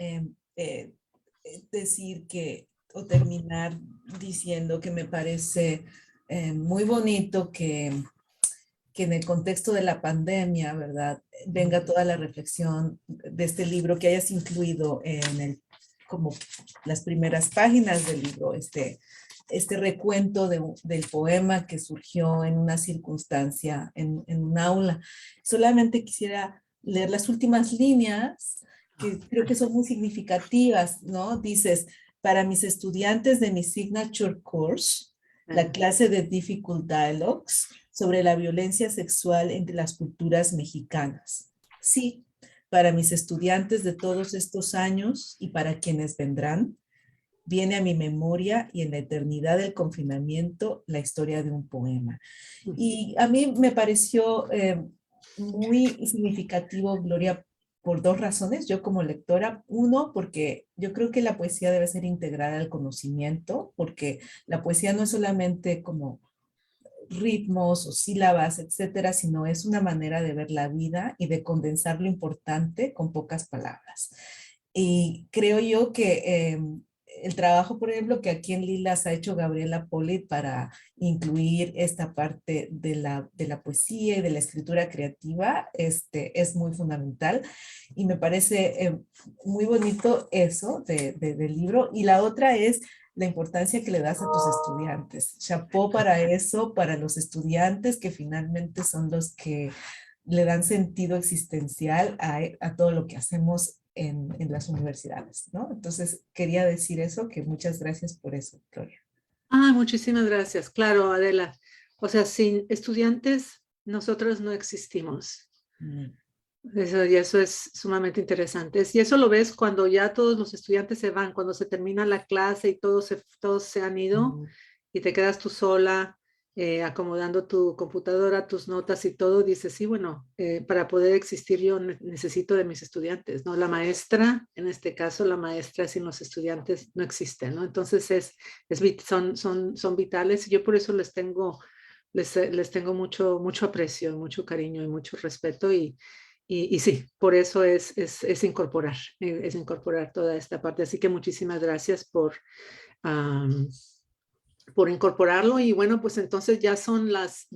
decir que, o terminar diciendo que me parece muy bonito que en el contexto de la pandemia, ¿verdad? Venga toda la reflexión de este libro que hayas incluido en el, como las primeras páginas del libro, este recuento del poema que surgió en una circunstancia, en un aula. Solamente quisiera leer las últimas líneas que creo que son muy significativas, ¿no? Dices, para mis estudiantes de mi signature course, la clase de Difficult Dialogues, sobre la violencia sexual entre las culturas mexicanas. Sí, para mis estudiantes de todos estos años y para quienes vendrán, viene a mi memoria y en la eternidad del confinamiento la historia de un poema. Y a mí me pareció muy significativo, Gloria, por dos razones. Yo como lectora, uno, porque yo creo que la poesía debe ser integrada al conocimiento, porque la poesía no es solamente como ritmos o sílabas, etcétera, sino es una manera de ver la vida y de condensar lo importante con pocas palabras. Y creo yo que el trabajo, por ejemplo, que aquí en Lilas ha hecho Gabriela Poli para incluir esta parte de la poesía y de la escritura creativa, es muy fundamental. Y me parece muy bonito eso del libro. Y la otra es la importancia que le das a tus estudiantes. Chapeau para eso, para los estudiantes que finalmente son los que le dan sentido existencial a todo lo que hacemos en las universidades, ¿no? Entonces, quería decir eso, que muchas gracias por eso, Gloria. Ah, muchísimas gracias. Claro, Adela. O sea, sin estudiantes, nosotros no existimos. Mm. Eso, y eso es sumamente interesante. Y eso lo ves cuando ya todos los estudiantes se van, cuando se termina la clase y todos se han ido Mm. y te quedas tú sola acomodando tu computadora, tus notas y todo. Dices, sí, bueno, para poder existir yo necesito de mis estudiantes, ¿no? La maestra, en este caso, la maestra sin los estudiantes no existe, ¿no? Entonces son vitales y yo por eso les tengo mucho aprecio, mucho cariño y mucho respeto y sí, por eso es incorporar toda esta parte. Así que muchísimas gracias um, por incorporarlo. Y bueno, pues entonces ya son las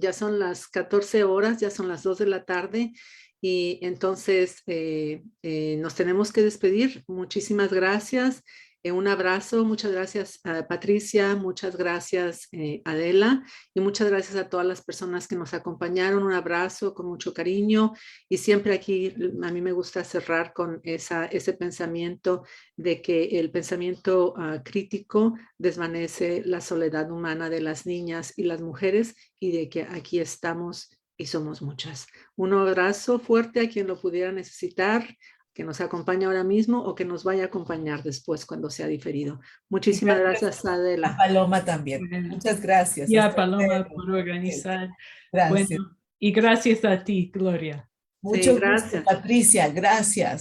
14 horas, ya son las 2 de la tarde. Y entonces nos tenemos que despedir. Muchísimas gracias. Un abrazo. Muchas gracias a Patricia. Muchas gracias Adela. Y muchas gracias a todas las personas que nos acompañaron. Un abrazo con mucho cariño. Y siempre aquí a mí me gusta cerrar con ese pensamiento de que el pensamiento crítico desvanece la soledad humana de las niñas y las mujeres y de que aquí estamos y somos muchas. Un abrazo fuerte a quien lo pudiera necesitar, que nos acompañe ahora mismo o que nos vaya a acompañar después cuando sea diferido. Muchísimas gracias, A Adela. Paloma también. Bueno, Muchas gracias. y a Hasta Paloma luego. por organizar. Gracias. Bueno, y gracias a ti, Gloria. Mucho gusto, gracias. Patricia. Gracias.